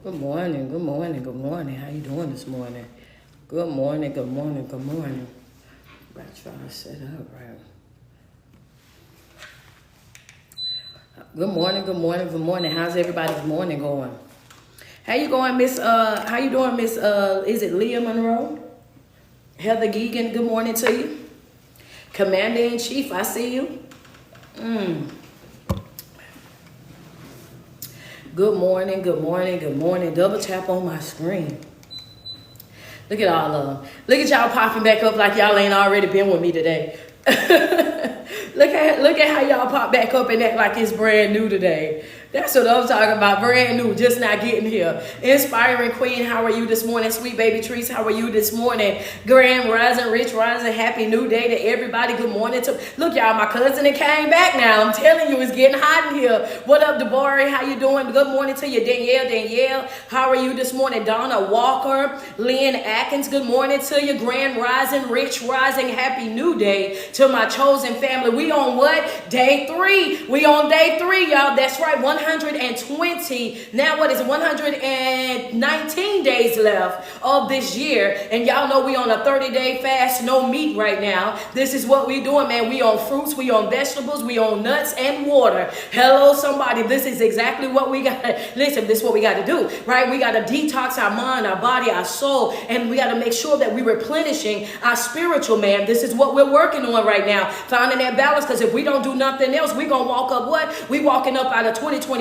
Good morning, good morning, good morning. How you doing this morning? Good morning, good morning, good morning. I'm trying to set up right. Good morning, good morning, good morning. How's everybody's morning going? How you going, Miss how you doing, Miss is it Leah Monroe? Heather Geegan, good morning to you. Commander in Chief, I see you. Good morning, good morning, good morning. Double tap on my screen. Look at all of them. Look at y'all popping back up like y'all ain't already been with me today. look at how y'all pop back up and act like it's brand new today. That's what I'm talking about. Brand new, just not getting here. Inspiring Queen, how are you this morning? Sweet Baby Trees, how are you this morning? Grand Rising, Rich Rising, happy new day to everybody. Good morning to look, y'all. My cousin that came back now. I'm telling you, it's getting hot in here. What up, Deborah? How you doing? Good morning to you, Danielle. How are you this morning? Donna Walker, Lynn Atkins. Good morning to you, Grand Rising, Rich Rising, happy new day to my chosen family. We on what? Day 3. We on day 3, y'all. That's right. 120. Now what is it? 119 days left of this year. And y'all know we on a 30-day fast, no meat right now. This is what we doing, man. We on fruits, we on vegetables, we on nuts and water. Hello, somebody. This is exactly what we got. Listen, this is what we got to do, right? We got to detox our mind, our body, our soul, and we got to make sure that we're replenishing our spiritual man. This is what we're working on right now, finding that balance, because if we don't do nothing else, we're going to walk up what? We walking up out of 2024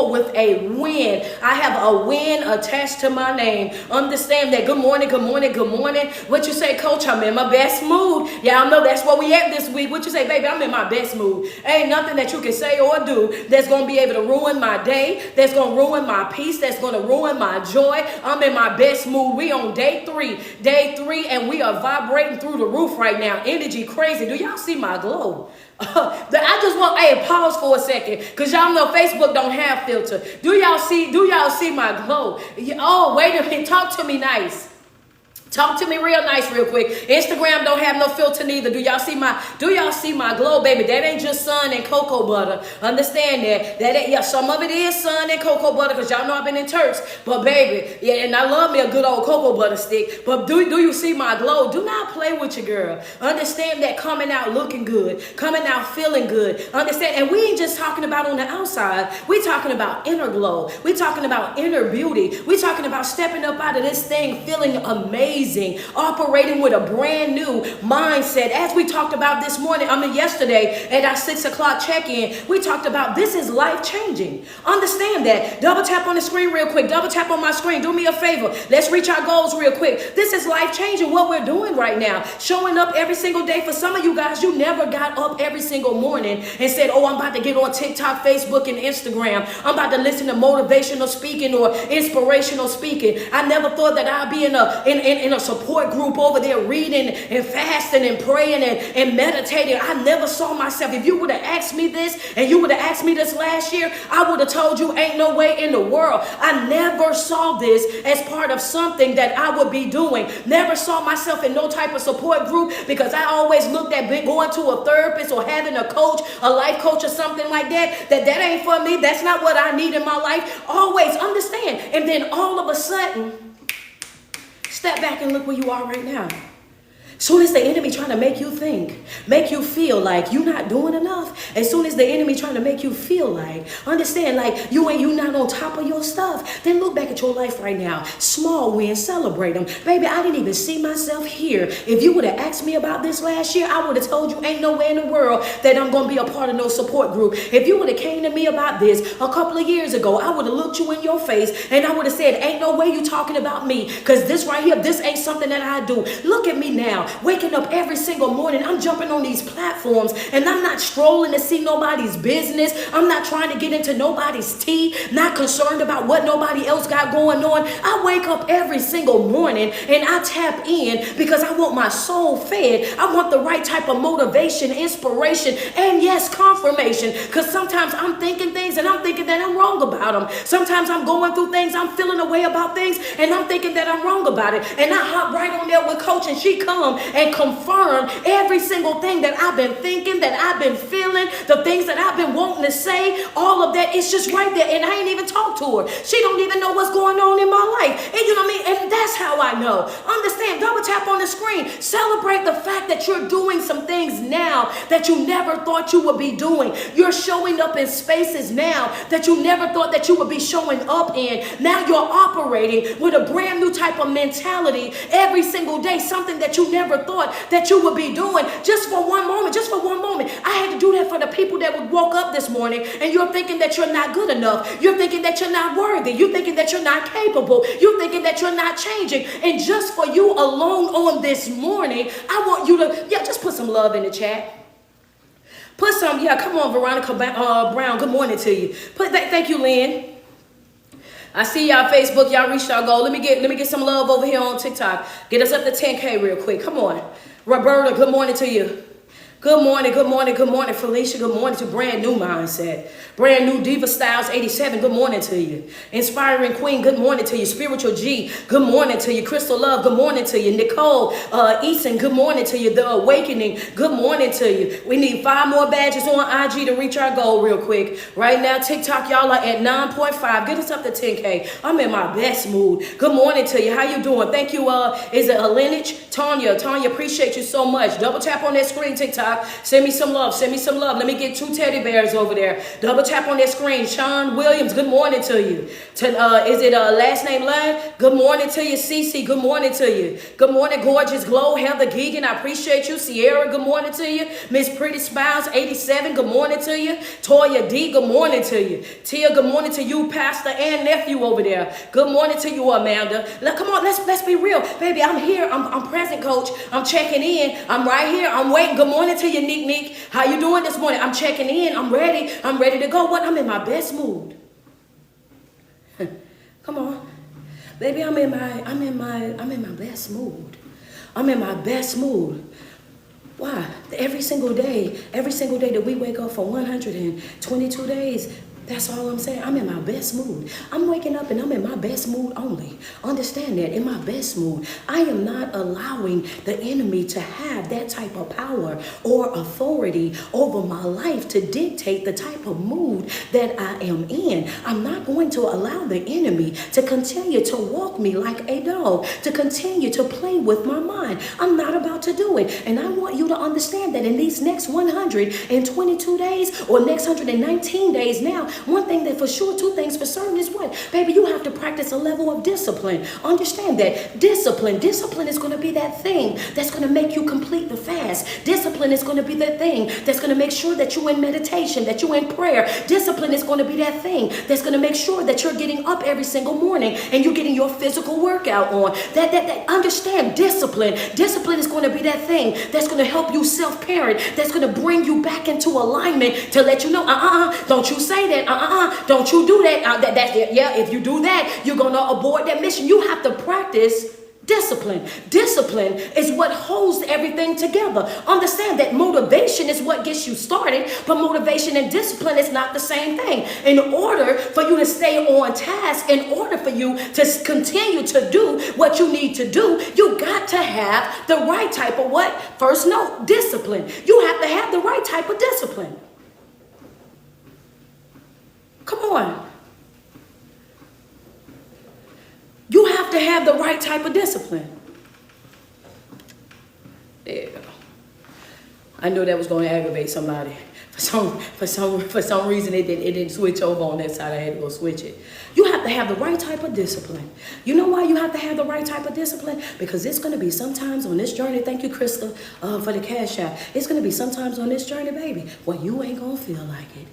with a win. I have a win attached to my name. Understand that. Good morning, good morning, good morning. What you say, Coach? I'm in my best mood. Y'all know that's what we at this week. What you say, baby? I'm in my best mood. Ain't nothing that you can say or do that's going to be able to ruin my day, that's going to ruin my peace, that's going to ruin my joy. I'm in my best mood. We on day 3, and we are vibrating through the roof right now. Energy crazy. Do y'all see my glow? I just want, hey, pause for a second, because y'all know Facebook don't have filter. Do y'all see my glow? Oh, wait a minute. Talk to me nice. Talk to me real nice real quick. Instagram don't have no filter neither. Do y'all see my glow, baby? That ain't just sun and cocoa butter. Understand that. Yeah, some of it is sun and cocoa butter, because y'all know I've been in Turks. But baby, yeah, and I love me a good old cocoa butter stick. But do you see my glow? Do not play with your girl. Understand that coming out looking good, coming out feeling good. Understand, and we ain't just talking about on the outside. We talking about inner glow. We talking about inner beauty. We talking about stepping up out of this thing feeling amazing. Operating with a brand new mindset. As we talked about this morning, yesterday at our 6 o'clock check-in, we talked about this is life-changing. Understand that. Double tap on the screen real quick. Double tap on my screen. Do me a favor. Let's reach our goals real quick. This is life-changing, what we're doing right now. Showing up every single day. For some of you guys, you never got up every single morning and said, oh, I'm about to get on TikTok, Facebook, and Instagram. I'm about to listen to motivational speaking or inspirational speaking. I never thought that I'd be in a support group over there reading and fasting and praying and meditating. I never saw myself. If you would have asked me this and you would have asked me this last year, I would have told you ain't no way in the world. I never saw this as part of something that I would be doing. Never saw myself in no type of support group, because I always looked at going to a therapist or having a coach, a life coach or something like that ain't for me. That's not what I need in my life. Always understand. And then all of a sudden, step back and look where you are right now. Soon as the enemy trying to make you think, make you feel like you're not doing enough. As soon as the enemy trying to make you feel like, understand, like you not on top of your stuff, then look back at your life right now. Small wins, celebrate them. Baby, I didn't even see myself here. If you would have asked me about this last year, I would have told you ain't no way in the world that I'm going to be a part of no support group. If you would have came to me about this a couple of years ago, I would have looked you in your face and I would have said, ain't no way you talking about me, because this right here, this ain't something that I do. Look at me now. Waking up every single morning, I'm jumping on these platforms and I'm not strolling to see nobody's business. I'm not trying to get into nobody's tea, not concerned about what nobody else got going on. I wake up every single morning and I tap in because I want my soul fed. I want the right type of motivation, inspiration, and yes, confirmation. Because sometimes I'm thinking things and I'm thinking that I'm wrong about them. Sometimes I'm going through things, I'm feeling a way about things, and I'm thinking that I'm wrong about it. And I hop right on there with Coach and she come and confirm every single thing that I've been thinking, that I've been feeling, the things that I've been wanting to say, all of that. It's just right there. And I ain't even talked to her. She don't even know what's going on in my life. And you know what I mean? And that's how I know. Understand, double tap on the screen. Celebrate the fact that you're doing some things now that you never thought you would be doing. You're showing up in spaces now that you never thought that you would be showing up in. Now you're operating with a brand new type of mentality every single day, something that you never thought that you would be doing. Just for one moment, I had to do that for the people that would woke up this morning and you're thinking that you're not good enough. You're thinking that you're not worthy. You're thinking that you're not capable. You're thinking that you're not changing. And just for you alone on this morning, I want you to, just put some love in the chat. Put some, come on, Veronica Brown, good morning to you. Thank you, Lynn. I see y'all Facebook, y'all reached our goal. Let me get some love over here on TikTok. Get us up to 10K real quick. Come on. Roberta, good morning to you. Good morning, Felicia. Good morning to Brand New Mindset. Brand New Diva Styles 87, good morning to you. Inspiring Queen, good morning to you. Spiritual G, good morning to you. Crystal Love, good morning to you. Nicole Eason, good morning to you. The Awakening, good morning to you. We need 5 more badges on IG to reach our goal real quick. Right now, TikTok, y'all are at 9.5. Get us up to 10K. I'm in my best mood. Good morning to you. How you doing? Thank you. Is it Alenich? Tanya, appreciate you so much. Double tap on that screen, TikTok. Send me some love. Let me get 2 teddy bears over there. Double tap on that screen. Sean Williams, good morning to you. Is it last name Lad? Good morning to you. Cece, good morning to you. Good morning, Gorgeous Glow. Heather Geegan, I appreciate you. Sierra, good morning to you. Miss Pretty Smiles 87, good morning to you. Toya D, good morning to you. Tia, good morning to you, Pastor and nephew over there. Good morning to you, Amanda. Come on, let's be real. Baby, I'm here. I'm present, Coach. I'm checking in. I'm right here. I'm waiting. Good morning to you, Nick. How you doing this morning? I'm checking in. I'm ready. I'm ready to go. What? I'm in my best mood. Come on. Baby, I'm in my best mood. I'm in my best mood. Why? Every single day that we wake up for 122 days, that's all I'm saying. I'm in my best mood. I'm waking up and I'm in my best mood only. Understand that, in my best mood. I am not allowing the enemy to have that type of power or authority over my life to dictate the type of mood that I am in. I'm not going to allow the enemy to continue to walk me like a dog, to continue to play with my mind. I'm not about to do it. And I want you to understand that in these next 122 days or next 119 days now, one thing that for sure, 2 things for certain is what? Baby, you have to practice a level of discipline. Understand that. Discipline is going to be that thing that's going to make you complete the fast. Discipline is going to be the thing that's going to make sure that you're in meditation, that you're in prayer. Discipline is going to be that thing that's going to make sure that you're getting up every single morning and you're getting your physical workout on. Understand discipline. Discipline is going to be that thing that's going to help you self-parent, that's going to bring you back into alignment to let you know, don't you say that. Don't you do that. If you do that, you're going to abort that mission. You have to practice discipline. Discipline is what holds everything together. Understand that motivation is what gets you started, but motivation and discipline is not the same thing. In order for you to stay on task, in order for you to continue to do what you need to do, you got to have the right type of what? First note, discipline. You have to have the right type of discipline. Come on. You have to have the right type of discipline. There you go. I knew that was going to aggravate somebody. For some reason, it didn't switch over on that side. I had to go switch it. You have to have the right type of discipline. You know why you have to have the right type of discipline? Because it's going to be sometimes on this journey. Thank you, Krista, for the cash out. It's going to be sometimes on this journey, baby, where you ain't going to feel like it.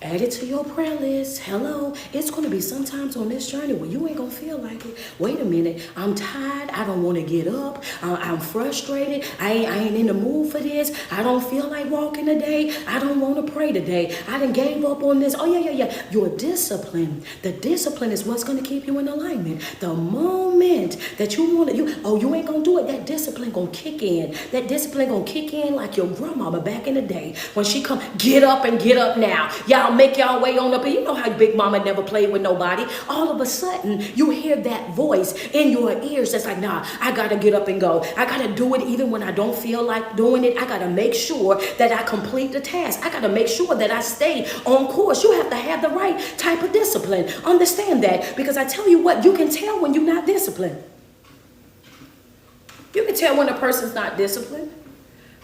Add it to your prayer list. Hello. It's going to be sometimes on this journey where you ain't going to feel like it. Wait a minute. I'm tired. I don't want to get up. I'm frustrated. I ain't in the mood for this. I don't feel like walking today. I don't want to pray today. I done gave up on this. Oh, yeah. Your discipline. The discipline is what's going to keep you in alignment. The moment that you want to, you ain't going to do it. That discipline going to kick in. That discipline going to kick in like your grandmama back in the day. When she come, get up and get up now. Y'all make y'all way on up. And you know how Big Mama never played with nobody. All of a sudden, you hear that voice in your ears that's like, nah, I got to get up and go. I got to do it even when I don't feel like doing it. I got to make sure that I complete the task. I got to make sure that I stay on course. You have to have the right type of discipline. Understand that, because I tell you what, you can tell when you're not disciplined. You can tell when a person's not disciplined.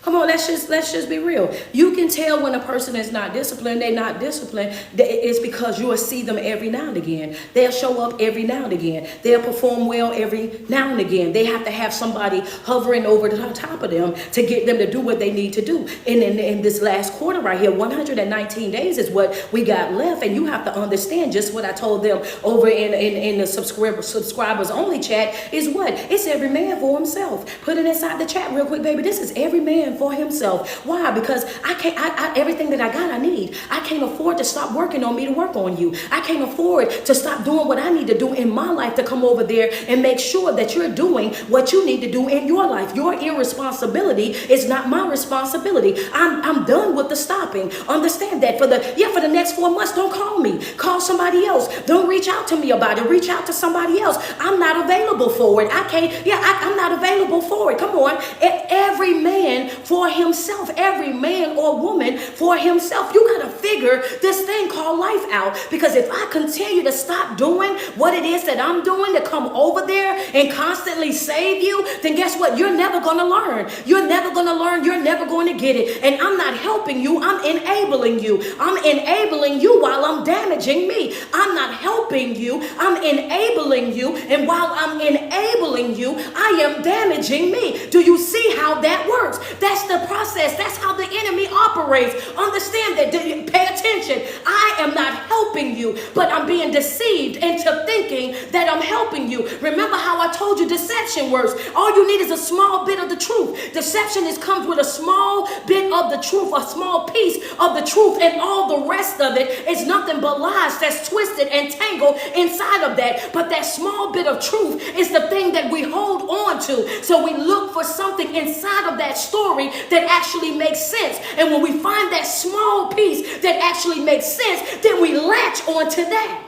Come on, let's just be real. You can tell when a person is not disciplined. They're not disciplined. It's because you will see them every now and again. They'll show up every now and again. They'll perform well every now and again. They have to have somebody hovering over the top of them to get them to do what they need to do. And in this last quarter right here, 119 days is what we got left. And you have to understand just what I told them over in the subscribers only chat is what? It's every man for himself. Put it inside the chat real quick, baby. This is every man for himself. Why? Because I everything that I got, I need. I can't afford to stop working on me to work on you. I can't afford to stop doing what I need to do in my life to come over there and make sure that you're doing what you need to do in your life. Your irresponsibility is not my responsibility. I'm done with the stopping. Understand that for the next 4 months, don't call me. Call somebody else. Don't reach out to me about it. Reach out to somebody else. I'm not available for it. I'm not available for it. Come on. Every man for himself, every man or woman for himself. You got to figure this thing called life out, because if I continue to stop doing what it is that I'm doing to come over there and constantly save you, then guess what? You're never going to learn. You're never going to learn. You're never going to get it. And I'm not helping you. I'm enabling you. I'm enabling you while I'm damaging me. I'm not helping you. I'm enabling you. And while I'm enabling you, I am damaging me. Do you see how that works? That's the process. That's how the enemy operates. Understand that. Pay attention. I am not helping you, but I'm being deceived into thinking that I'm helping you. Remember how I told you deception works. All you need is a small bit of the truth. Deception comes with a small bit of the truth, a small piece of the truth, and all the rest of it is nothing but lies that's twisted and tangled inside of that. But that small bit of truth is the thing that we hold on to. So we look for something inside of that story that actually makes sense. And when we find that small piece that actually makes sense, then we latch onto that.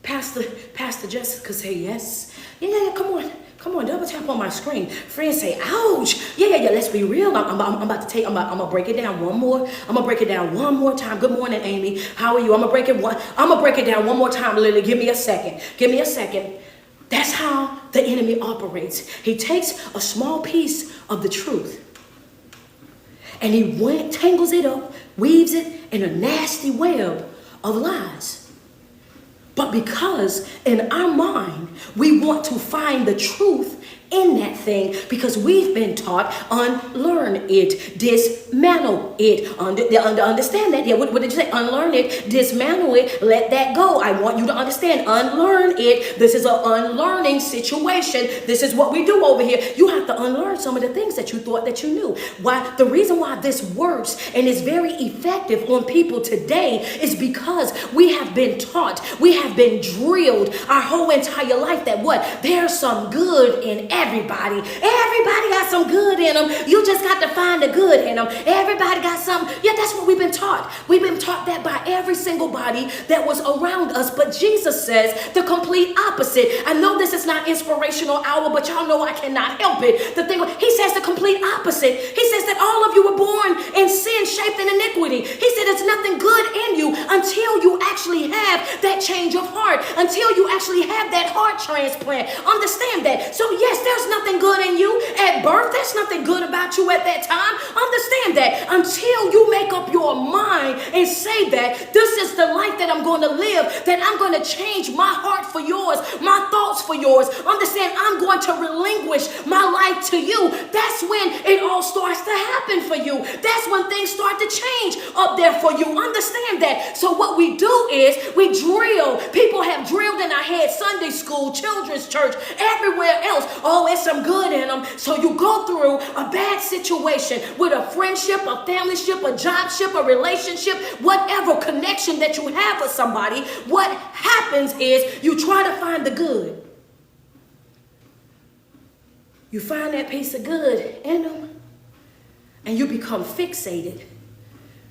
Pastor Jessica say yes. Yeah, come on. Come on, double tap on my screen. Friends say, ouch. Yeah. Let's be real. I'm about to take, I'm gonna break it down one more. I'm gonna break it down one more time. Good morning, Amy. How are you? I'm gonna break it down one more time, Lily. Give me a second. That's how the enemy operates. He takes a small piece of the truth and he tangles it up, weaves it in a nasty web of lies. But because in our mind, we want to find the truth in that thing, because we've been taught unlearn it, dismantle it. Understand that? Yeah, what did you say? Unlearn it, dismantle it, let that go. I want you to understand, unlearn it. This is an unlearning situation. This is what we do over here. You have to unlearn some of the things that you thought that you knew. Why? The reason why this works and is very effective on people today is because we have been taught, we have been drilled our whole entire life that what? There's some good in everybody. Everybody got some good in them. You just got to find the good in them. Everybody got something. Yeah, that's what we've been taught. We've been taught that by every single body that was around us. But Jesus says the complete opposite. I know this is not inspirational hour, but y'all know I cannot help it. He says the complete opposite. He says that all of you were born in sin, shaped in iniquity. He said there's nothing good in you until you actually have that change of heart, until you actually have that heart transplant. Understand that. So yes, there's nothing good in you at birth. There's nothing good about you at that time. Understand that until you make up your mind and say that this is the life that I'm going to live, that I'm going to change my heart for yours, my thoughts for yours. Understand, I'm going to relinquish my life to you. That's when it all starts to happen for you. That's when things start to change up there for you. Understand that. So what we do is we drill. People have drilled in our head, Sunday school, children's church, everywhere else. Oh, it's some good in them. So you go through a bad situation with a friendship, a familyship, a jobship, a relationship, whatever connection that you have with somebody. What happens is you try to find the good. You find that piece of good in them and you become fixated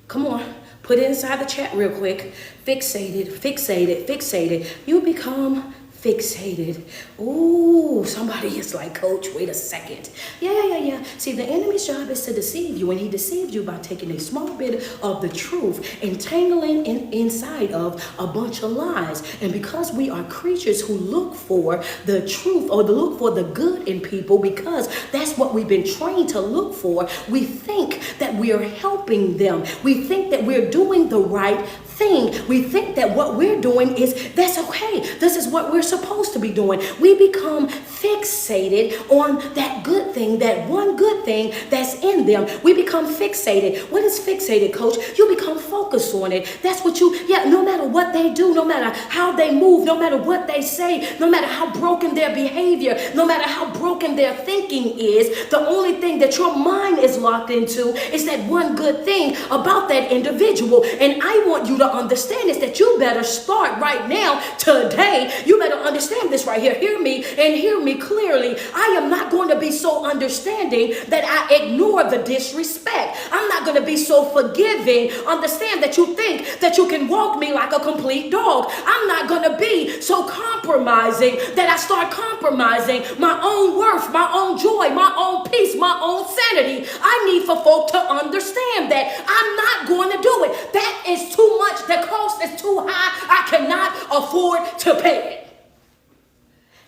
Come on. Put it inside the chat real quick. Fixated, fixated, fixated. You become fixated. Ooh, somebody is like, Coach, wait a second. Yeah. See, the enemy's job is to deceive you, and he deceived you by taking a small bit of the truth, entangling inside of a bunch of lies. And because we are creatures who look for the truth or look for the good in people, because that's what we've been trained to look for, we think that we are helping them. We think that we're doing the right thing. We think that what we're doing that's okay. This is what we're supposed to be doing. We become fixated on that good thing, that one good thing that's in them. We become fixated. What is fixated, Coach? You become focused on it. That's what no matter what they do, no matter how they move, no matter what they say, no matter how broken their behavior, no matter how broken their thinking is, the only thing that your mind is locked into is that one good thing about that individual. And I want you to understand is that you better start right now, today. You better understand this right here. Hear me and hear me clearly. I am not going to be so understanding that I ignore the disrespect. I'm not going to be so forgiving. Understand that you think that you can walk me like a complete dog. I'm not going to be so compromising that I start compromising my own worth, my own joy, my own peace, my own sanity. I need for folk to understand that I'm not going to do it. That is too much. The cost is too high. I cannot afford to pay it.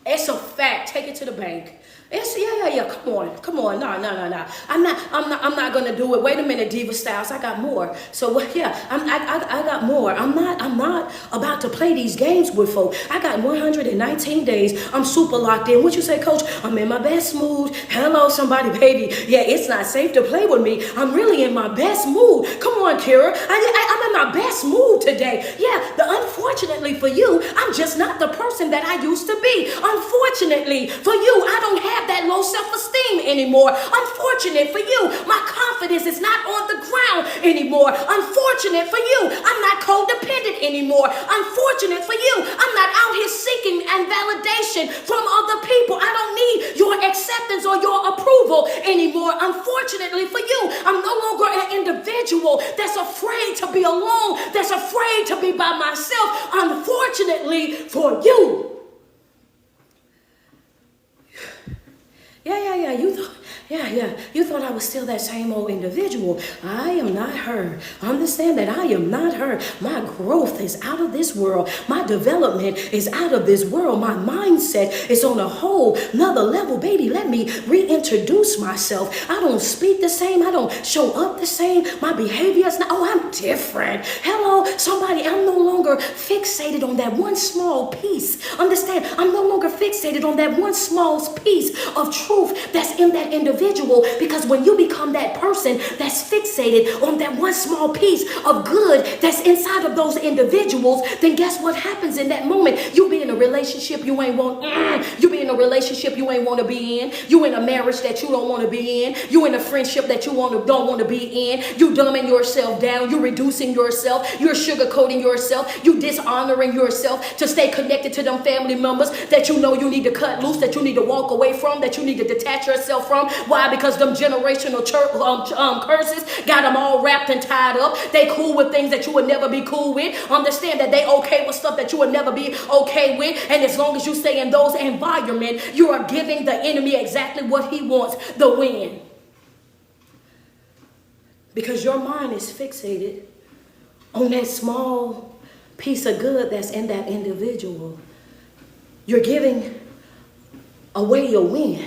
It's a fact. Take it to the bank. It's Come on. No. I'm not gonna do it. Wait a minute, Diva Styles. I got more. So I got more. I'm not about to play these games with folk. I got 119 days. I'm super locked in. What you say, Coach? I'm in my best mood. Hello, somebody, baby. Yeah, it's not safe to play with me. I'm really in my best mood. Come on, Kira. I'm in my best mood today. Yeah, unfortunately for you, I'm just not the person that I used to be. Unfortunately for you, I don't have that low self-esteem anymore. Unfortunate for you, my confidence is not on the ground anymore. Unfortunate for you, I'm not codependent anymore. Unfortunate for you, I'm not out here seeking and validation from other people. I don't need your acceptance or your approval anymore. Unfortunately for you, I'm no longer an individual that's afraid to be alone, that's afraid to be by myself. Unfortunately for you. You thought I was still that same old individual. I am not her. Understand that I am not her. My growth is out of this world. My development is out of this world. My mindset is on a whole another level. Baby, let me reintroduce myself. I don't speak the same. I don't show up the same. My behavior is not, I'm different. Hello, somebody, I'm no longer fixated on that one small piece. Understand, I'm no longer fixated on that one small piece of truth that's in that individual, because when you become that person that's fixated on that one small piece of good that's inside of those individuals, then guess what happens in that moment? You be in a relationship you ain't want. You be in a relationship you ain't want to be in. You in a marriage that you don't want to be in. You in a friendship that you don't want to be in. You dumbing yourself down. You reducing yourself. You're sugarcoating yourself. You dishonoring yourself to stay connected to them family members that you know you need to cut loose, that you need to walk away from, that you need to detach yourself from. Why? Because them generational curses got them all wrapped and tied up. They cool with things that you would never be cool with. Understand that they okay with stuff that you would never be okay with. And as long as you stay in those environments, you are giving the enemy exactly what he wants, the win. Because your mind is fixated on that small piece of good that's in that individual. You're giving away your win.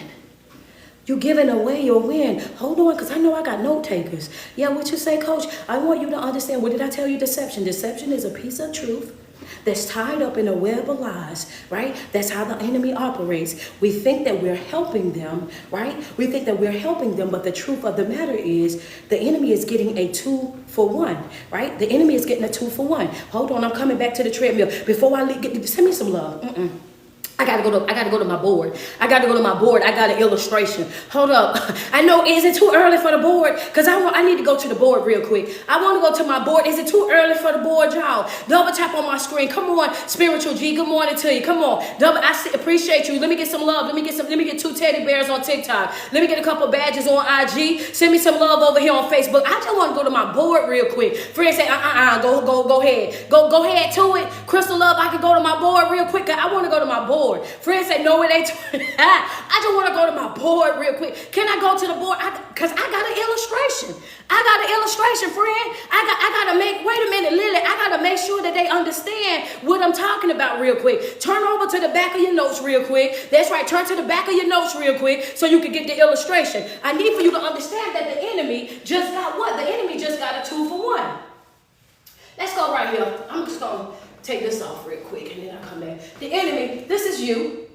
You're giving away your win. Hold on, because I know I got note takers. Yeah, what you say, Coach? I want you to understand. What did I tell you? Deception. Deception is a piece of truth that's tied up in a web of lies, right? That's how the enemy operates. We think that we're helping them, right? We think that we're helping them, but the truth of the matter is the enemy is getting a 2-for-1, right? The enemy is getting a 2-for-1. Hold on, I'm coming back to the treadmill. Before I leave, send me some love. I gotta go to my board. I gotta go to my board. I got an illustration. Hold up. I know, is it too early for the board? Because I need to go to the board real quick. I want to go to my board. Is it too early for the board, y'all? Double tap on my screen. Come on, Spiritual G. Good morning to you. Come on. Appreciate you. Let me get some love. Let me get 2 teddy bears on TikTok. Let me get a couple badges on IG. Send me some love over here on Facebook. I just want to go to my board real quick. Friends say, go ahead. Go ahead to it. Crystal Love, I can go to my board real quick. I want to go to my board. Friends say, no, it ain't. I just want to go to my board real quick. Can I go to the board? Because I got an illustration. Friend. I got to make, wait a minute, Lily. I got to make sure that they understand what I'm talking about real quick. Turn over to the back of your notes real quick. That's right. Turn to the back of your notes real quick so you can get the illustration. I need for you to understand that the enemy just got what? The enemy just got a 2 for 1. Let's go right here. I'm just going to take this off real quick and then I'll come back. The enemy, this is you,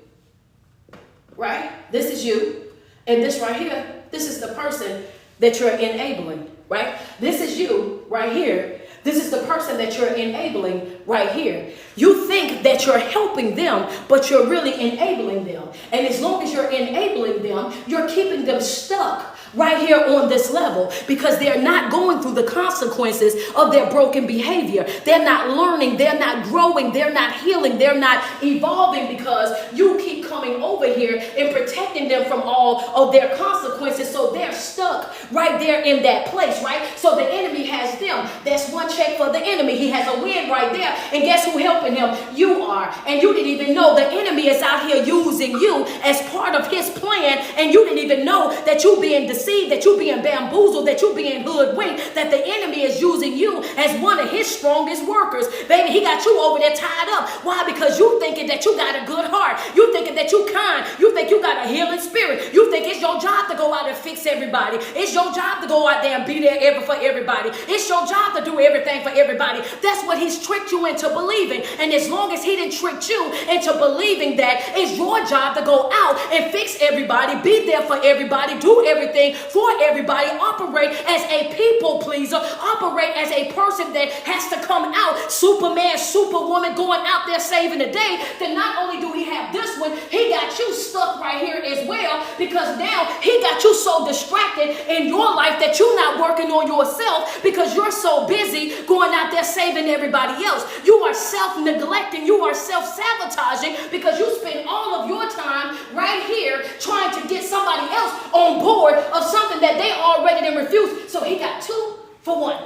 right? This is you. And this right here, this is the person that you're enabling, right? This is you right here. This is the person that you're enabling right here. You think that you're helping them, but you're really enabling them. And as long as you're enabling them, you're keeping them stuck right here on this level because they're not going through the consequences of their broken behavior. They're not learning, they're not growing, they're not healing, they're not evolving because you keep coming over here and protecting them from all of their consequences. So they're stuck right there in that place, right? So the enemy has them. That's one check for the enemy. He has a win right there. And guess who helping him? You are. And you didn't even know the enemy is out here using you as part of his plan. And you didn't even know that you being deceived, that you being bamboozled, that you being hoodwinked, that the enemy is using you as one of his strongest workers. Baby, he got you over there tied up. Why? Because you thinking that you got a good heart. You thinking that you kind. You think you got a healing spirit. You think it's your job to go out and fix everybody. It's your job to go out there and be there for everybody. It's your job to do everything for everybody. That's what he's tricked you into believing. And as long as he didn't trick you into believing that, it's your job to go out and fix everybody, be there for everybody, do everything for everybody, operate as a people pleaser, operate as a person that has to come out, Superman, Superwoman, going out there saving the day. Then not only do he have this one, he got you stuck right here as well, because now he got you so distracted in your life that you're not working on yourself because you're so busy going out there saving everybody else. You are self-neglecting, you are self-sabotaging because you spend all of your time right here trying to get somebody else on board of something that they already done refused. So he got 2 for 1.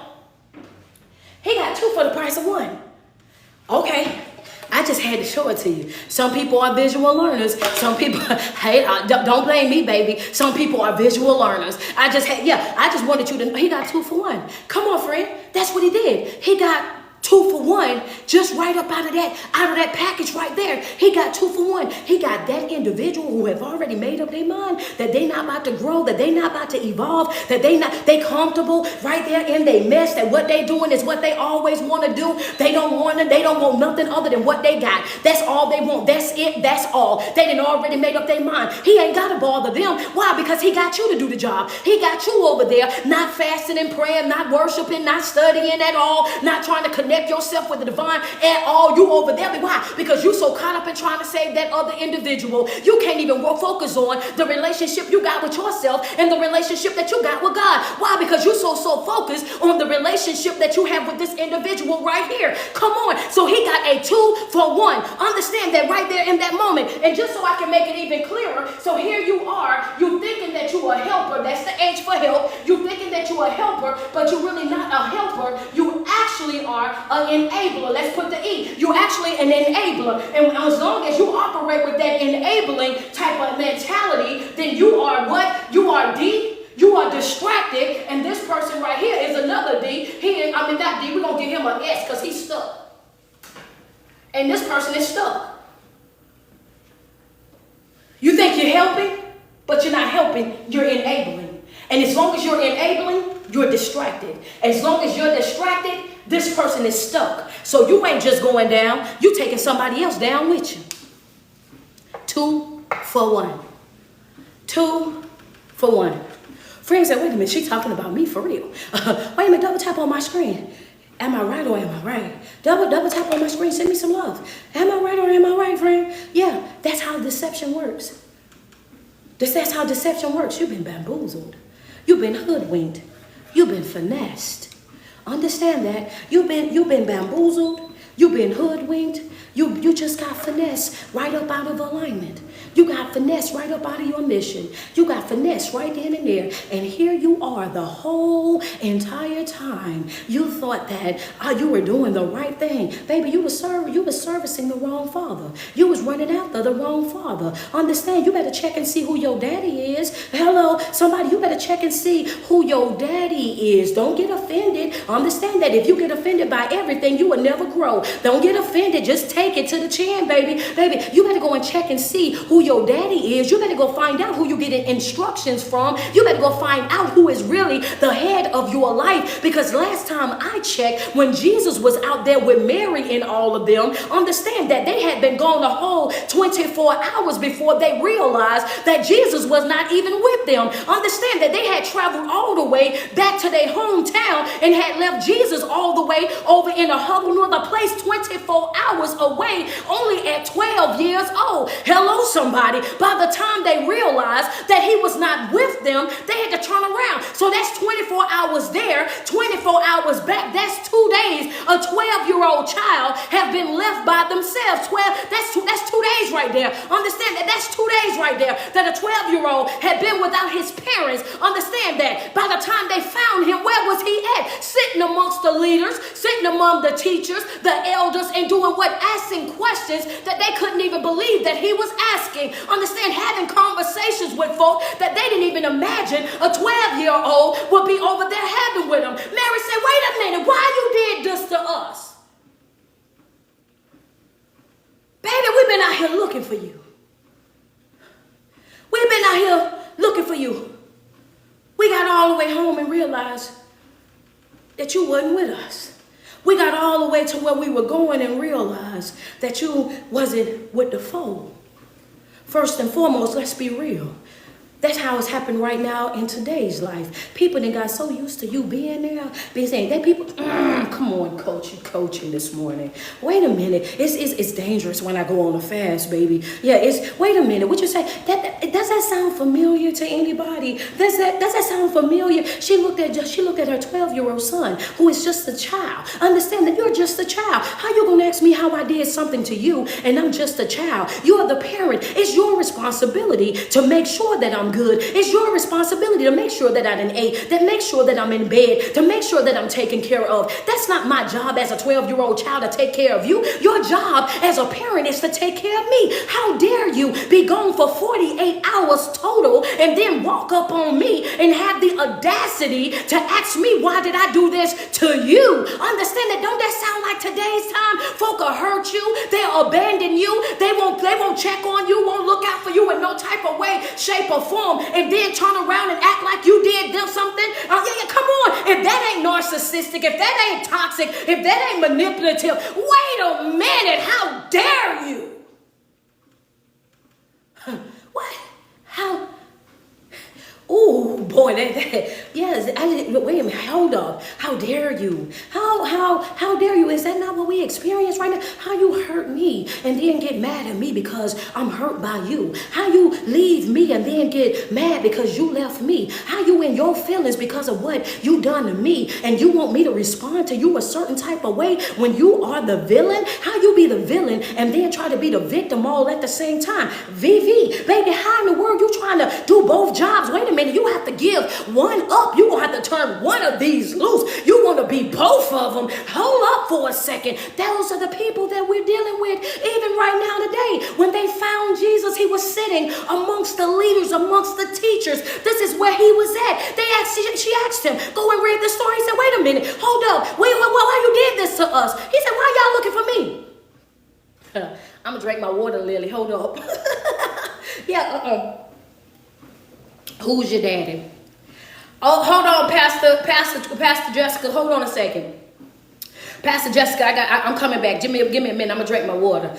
He got 2 for the price of 1. Okay. I just had to show it to you. Some people are visual learners. Some people, hey, don't blame me, baby. Some people are visual learners. I just wanted you to know he got 2 for 1. Come on, friend. That's what he did. He got 2 for 1, just right up out of that package right there. He got 2 for 1. He got that individual who have already made up their mind that they not about to grow, that they not about to evolve, that they comfortable right there in their mess, that what they doing is what they always want to do. They don't want nothing other than what they got. That's all they want. That's it. That's all. They done already made up their mind. He ain't got to bother them. Why? Because he got you to do the job. He got you over there, not fasting and praying, not worshiping, not studying at all, not trying to connect yourself with the divine at all. You over there. Why? Because you so caught up in trying to save that other individual. You can't even focus on the relationship you got with yourself and the relationship that you got with God. Why? Because you so focused on the relationship that you have with this individual right here. Come on. So he got a 2 for 1. Understand that right there in that moment. And just so I can make it even clearer, so here you are, you thinking that you a helper. That's the H for help. You thinking that you a helper, but you're really not a helper. You actually are an enabler. Let's put the E. You're actually an enabler. And as long as you operate with that enabling type of mentality, then you are what? You are D. You are distracted. And this person right here is another D. Not D. We're going to give him an S because he's stuck. And this person is stuck. You think you're helping, but you're not helping. You're enabling. And as long as you're enabling, you're distracted. As long as you're distracted, this person is stuck. So you ain't just going down. You taking somebody else down with you. 2 for 1. 2 for 1. Friends said, wait a minute, she's talking about me for real. Wait a minute, double tap on my screen. Am I right or am I right? Double tap on my screen. Send me some love. Am I right or am I right, friend? Yeah, that's how deception works. That's how deception works. You've been bamboozled. You've been hoodwinked. You've been finessed. Understand that. You've been bamboozled. You've been hoodwinked. You just got finessed right up out of alignment. You got finesse right up out of your mission. You got finesse right then and there. And here you are the whole entire time. You thought that you were doing the right thing. Baby, you were servicing the wrong father. You was running after the wrong father. Understand, you better check and see who your daddy is. Hello, somebody, you better check and see who your daddy is. Don't get offended. Understand that if you get offended by everything, you will never grow. Don't get offended. Just take it to the chin, baby. Baby, you better go and check and see who your daddy is. You better go find out who you get instructions from. You better go find out who is really the head of your life. Because last time I checked, when Jesus was out there with Mary and all of them, understand that they had been gone a whole 24 hours before they realized that Jesus was not even with them. Understand that they had traveled all the way back to their hometown and had left Jesus all the way over in a humble northern place 24 hours away, only at 12 years old. Hello, somebody. By the time they realized that he was not with them, they had to turn around. So that's 24 hours there, 24 hours back. That's 2 days. A 12-year-old child have been left by themselves. That's 2 days right there. Understand that that's 2 days right there that a 12-year-old had been without his parents. Understand that by the time they found him, where was he at? Sitting amongst the leaders, sitting among the teachers, the elders, and doing what? Asking questions that they couldn't even believe that he was asking. Understand, having conversations with folk that they didn't even imagine a 12-year-old would be over there having with them. Mary said, wait a minute, why you did this to us? Baby, we've been out here looking for you. We've been out here looking for you. We got all the way home and realized that you wasn't with us. We got all the way to where we were going and realized that you wasn't with the fold. First and foremost, let's be real. That's how it's happened right now in today's life. People that got so used to you being there, being saying that people, come on, coach, you coaching this morning. Wait a minute, it's dangerous when I go on a fast, baby. Yeah, wait a minute, what you say? Does that sound familiar to anybody? Does that sound familiar? She looked at her 12-year-old son, who is just a child. Understand that you're just a child. How you gonna ask me how I did something to you and I'm just a child? You're the parent. It's your responsibility to make sure that I'm good. It's your responsibility to make sure that I done ate, to make sure that I'm in bed, to make sure that I'm taken care of. That's not my job as a 12-year-old child to take care of you. Your job as a parent is to take care of me. How dare you be gone for 48 hours total and then walk up on me and have the audacity to ask me, why did I do this to you? Understand that, don't that sound like today's time? Folk will hurt you, they'll abandon you, they won't check on you, won't look out for you in no type of way, shape, or form. And then turn around and act like you did them something. Yeah, come on. If that ain't narcissistic, if that ain't toxic, if that ain't manipulative, wait a minute. How dare you? What? How? Oh boy, yes. Wait a minute. Hold up. How dare you? How dare you? Is that not what we experience right now? How you hurt me and then get mad at me because I'm hurt by you? How you leave me and then get mad because you left me? How you in your feelings because of what you done to me and you want me to respond to you a certain type of way when you are the villain? How you be the villain and then try to be the victim all at the same time? VV, baby, how in the world you trying to do both jobs? Wait a minute. You have to give one up. You gonna have to turn one of these loose. You want to be both of them. Hold up for a second. Those are the people that we're dealing with even right now today. When they found Jesus, he was sitting amongst the leaders, amongst the teachers. This is where he was at. She asked him, go and read the story. He said, wait a minute, hold up. Why you did this to us? He said, why y'all looking for me? I'm gonna drink my water, Lily. Hold up. Who's your daddy? Oh, hold on, Pastor Jessica. Hold on a second. Pastor Jessica, I'm coming back. Give me a minute. I'm gonna drink my water.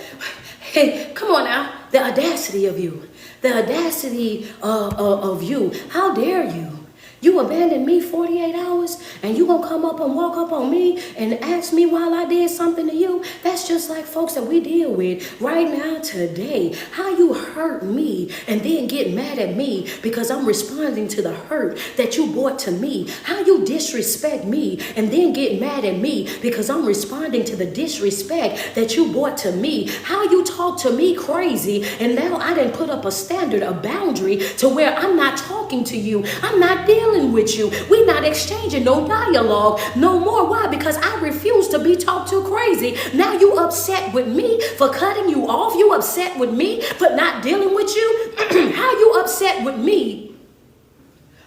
Hey, come on now. The audacity of you. The audacity of you. How dare you? You abandoned me 48 hours and you gonna come up and walk up on me and ask me while I did something to you? That's just like folks that we deal with right now today. How you hurt me and then get mad at me because I'm responding to the hurt that you brought to me. How you disrespect me and then get mad at me because I'm responding to the disrespect that you brought to me. How you talk to me crazy and now I didn't put up a standard, a boundary to where I'm not talking to you. I'm not dealing with you. We're not exchanging no dialogue no more. Why? Because I refuse to be talked to crazy. Now you upset with me for cutting you off. You upset with me for not dealing with you. How you upset with me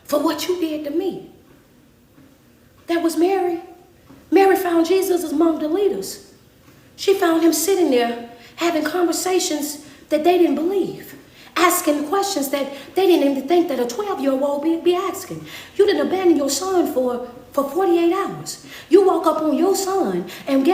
for what you did to me? That was Mary. Mary found Jesus among the leaders. She found him sitting there having conversations that they didn't believe, asking questions that they didn't even think that a 12-year-old would be asking. You didn't abandon your son for 48 hours. You walk up on your son and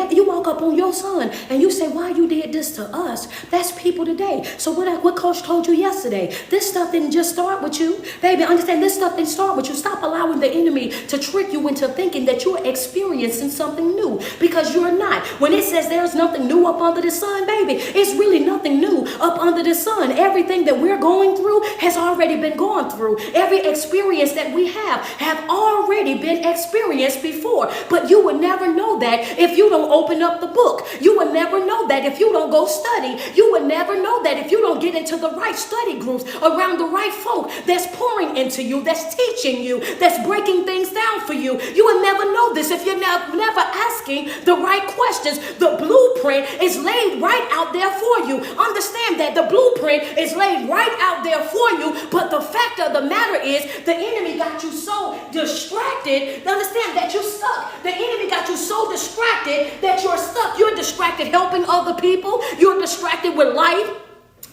you say, why you did this to us? That's people today. So what Coach told you yesterday, this stuff didn't just start with you. Baby, understand, this stuff didn't start with you. Stop allowing the enemy to trick you into thinking that you're experiencing something new, because you're not. When it says there's nothing new up under the sun, baby, it's really nothing new up under the sun. Everything that we're going through has already been gone through. Every experience that we have already been experienced before. But you would never know that if you don't open up the book. You would never know that if you don't go study. You would never know that if you don't get into the right study groups around the right folk that's pouring into you, that's teaching you, that's breaking things down for you. You would never know this if you're never asking the right questions. The blueprint is laid right out there for you. Understand that the blueprint is laid right out there for you, but the fact of the matter is the enemy got you so distracted. Understand that you're stuck. The enemy got you so distracted that you're stuck. You're distracted helping other people. You're distracted with life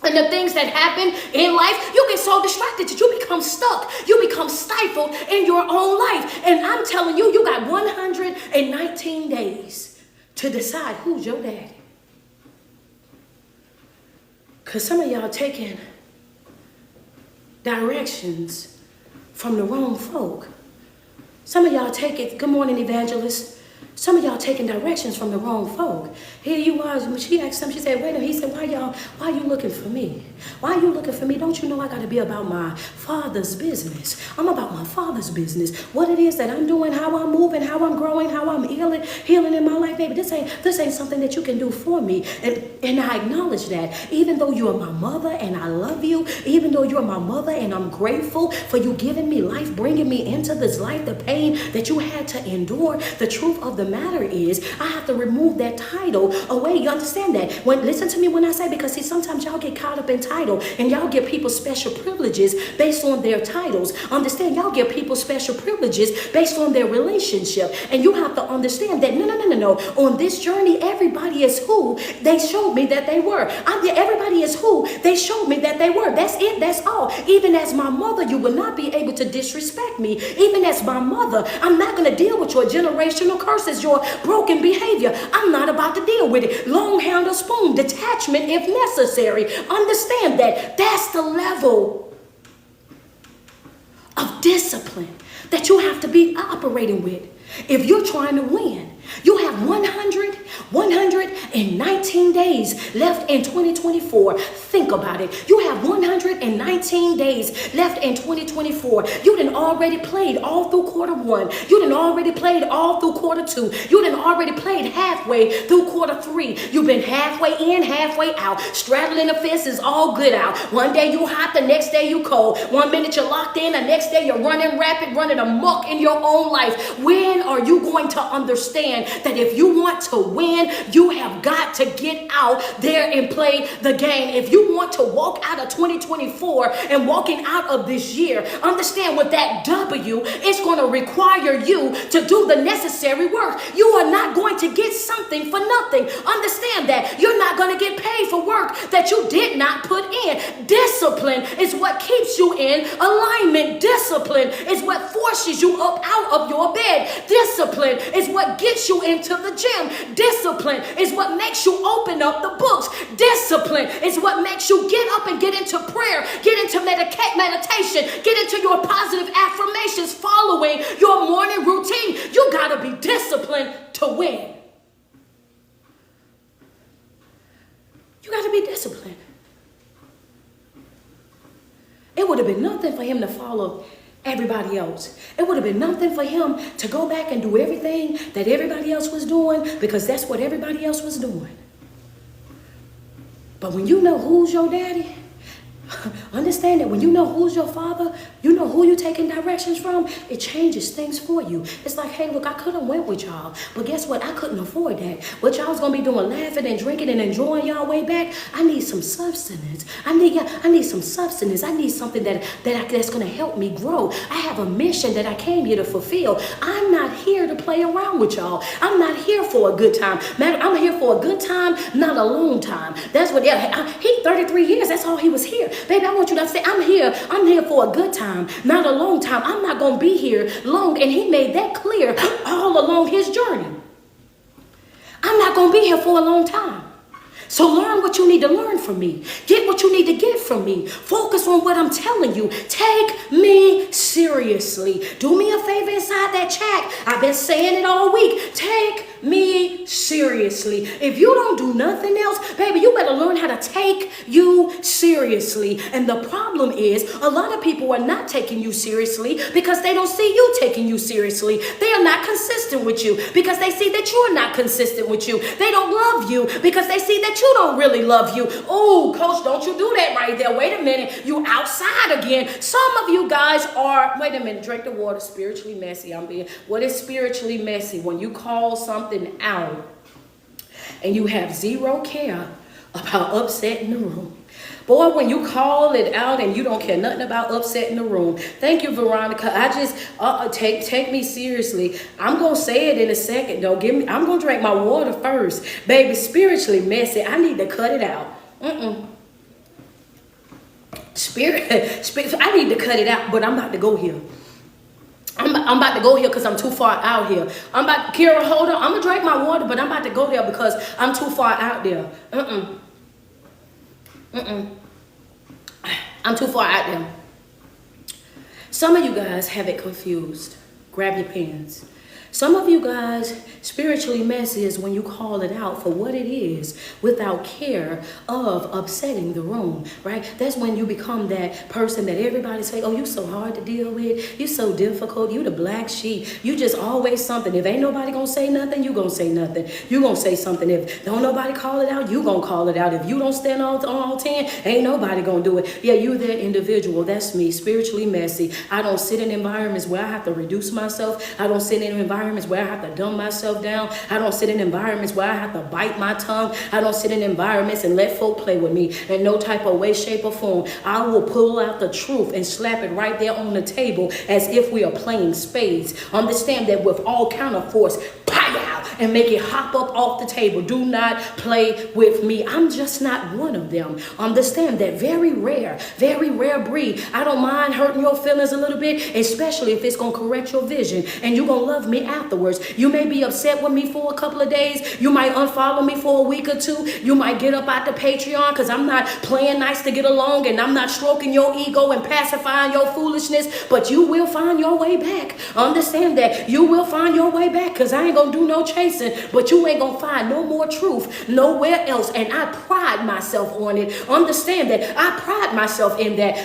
and the things that happen in life. You get so distracted that you become stuck. You become stifled in your own life. And I'm telling you, you got 119 days to decide who's your daddy. Because some of y'all taking directions from the wrong folk. Some of y'all good morning, evangelist. Some of y'all taking directions from the wrong folk. Here you are, when she asked him, she said, wait a minute. He said, why you looking for me? Why are you looking for me? Don't you know I got to be about my Father's business? I'm about my Father's business. What it is that I'm doing, how I'm moving, how I'm growing, how I'm healing in my life, baby. This ain't something that you can do for me. And I acknowledge that. Even though you're my mother and I love you, even though you're my mother and I'm grateful for you giving me life, bringing me into this life, the pain that you had to endure, the truth of the matter is I have to remove that title away. You understand that? Listen to me when I say, because see, sometimes y'all get caught up in title and y'all give people special privileges based on their titles. Understand, y'all give people special privileges based on their relationship. And you have to understand that no. On this journey, everybody is who they showed me that they were. Everybody is who they showed me that they were. That's it. That's all. Even as my mother, you will not be able to disrespect me. Even as my mother, I'm not going to deal with your generational curses, your broken behavior. I'm not about to deal with it. Long handle spoon, detachment if necessary. Understand that that's the level of discipline that you have to be operating with if you're trying to win. You have 119 days left in 2024. Think about it. You have 119 days left in 2024. You done already played all through quarter one. You done already played all through quarter two. You done already played halfway through quarter three. You've been halfway in, halfway out. Straddling the fence is all good out. One day you hot, the next day you cold. 1 minute you're locked in, the next day you're running rapid, running amok in your own life. When are you going to understand that if you want to win, you have got to get out there and play the game? If you want to walk out of 2024 and walking out of this year, understand with that W, it's going to require you to do the necessary work. You are not going to get something for nothing. Understand that you're not going to get paid for work that you did not put in. Discipline is what keeps you in alignment. Discipline is what forces you up out of your bed. Discipline is what gets you into the gym. Discipline is what makes you open up the books. Discipline is what makes you get up and get into prayer, get into meditation, get into your positive affirmations, fall nothing for him to follow everybody else. It would have been nothing for him to go back and do everything that everybody else was doing, because that's what everybody else was doing. But when you know who's your daddy, understand that when you know who's your father, you know who you're taking directions from, it changes things for you. It's like, hey, look, I could have went with y'all, but guess what? I couldn't afford that. What y'all was gonna be doing, laughing and drinking and enjoying y'all way back, I need some substance. I need some substance. I need something that's gonna help me grow. I have a mission that I came here to fulfill. I'm not here to play around with y'all. I'm not here for a good time. Man, I'm here for a good time, not a long time. That's what, he 33 years, that's all he was here. Baby, I want you to say, I'm here for a good time, not a long time. I'm not going to be here long. And he made that clear all along his journey. I'm not going to be here for a long time. So learn what you need to learn from me. Get what you need to get from me. Focus on what I'm telling you. Take me seriously. Do me a favor inside that chat. I've been saying it all week. Take me seriously. If you don't do nothing else, baby, you better learn how to take you seriously. And the problem is, a lot of people are not taking you seriously because they don't see you taking you seriously. They are not consistent with you because they see that you're not consistent with you. They don't love you because they see that you don't really love you. Oh, coach, don't you do that right there. Wait a minute. You outside again. Some of you guys are, wait a minute, drink the water, spiritually messy. What is spiritually messy? When you call something out and you have zero care about upsetting the room. Boy, when you call it out and you don't care nothing about upsetting the room. Thank you, Veronica. I just, take me seriously. I'm going to say it in a second, though. I'm going to drink my water first. Baby, spiritually messy. I need to cut it out. Spirit, I need to cut it out, but I'm about to go here. I'm about to go here because I'm too far out here. Kira, hold on. I'm going to drink my water, but I'm about to go there because I'm too far out there. I'm too far out there. Some of you guys have it confused. Grab your pens. Some of you guys, spiritually messy is when you call it out for what it is without care of upsetting the room, right? That's when you become that person that everybody say, oh, you so hard to deal with. You so difficult. You the black sheep. You just always something. If ain't nobody gonna say nothing, you gonna say nothing. You gonna say something. If don't nobody call it out, you gonna call it out. If you don't stand on all 10, ain't nobody gonna do it. Yeah, you that individual. That's me, spiritually messy. I don't sit in environments where I have to reduce myself. I don't sit in environments where I have to dumb myself down. I don't sit in environments where I have to bite my tongue. I don't sit in environments and let folk play with me in no type of way, shape, or form. I will pull out the truth and slap it right there on the table as if we are playing spades. Understand that with all counter force, pow, and make it hop up off the table. Do not play with me. I'm just not one of them. Understand that very rare breed. I don't mind hurting your feelings a little bit, especially if it's going to correct your vision and you're going to love me afterwards. You may be upset with me for a couple of days. You might unfollow me for a week or two. You might get up out the Patreon because I'm not playing nice to get along and I'm not stroking your ego and pacifying your foolishness, but you will find your way back. Understand that you will find your way back because I ain't going to do no chasing, but you ain't going to find no more truth nowhere else. And I pride myself on it. Understand that I pride myself in that.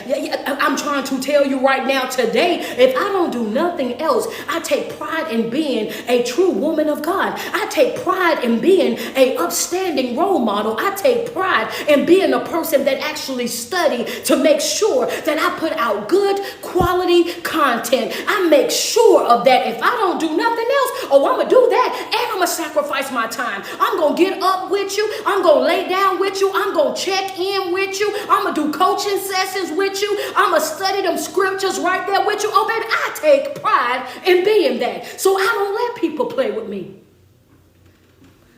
I'm trying to tell you right now today, if I don't do nothing else, I take pride in being a true woman of God. I take pride in being an upstanding role model. I take pride in being a person that actually study to make sure that I put out good quality content. I make sure of that. If I don't do nothing else, oh, I'm going to do that and I'm going to sacrifice my time. I'm going to get up with you. I'm going to lay down with you. I'm going to check in with you. I'm going to do coaching sessions with you. I'm going to study them scriptures right there with you. Oh, baby, I take pride in being that. So I don't let people play with me.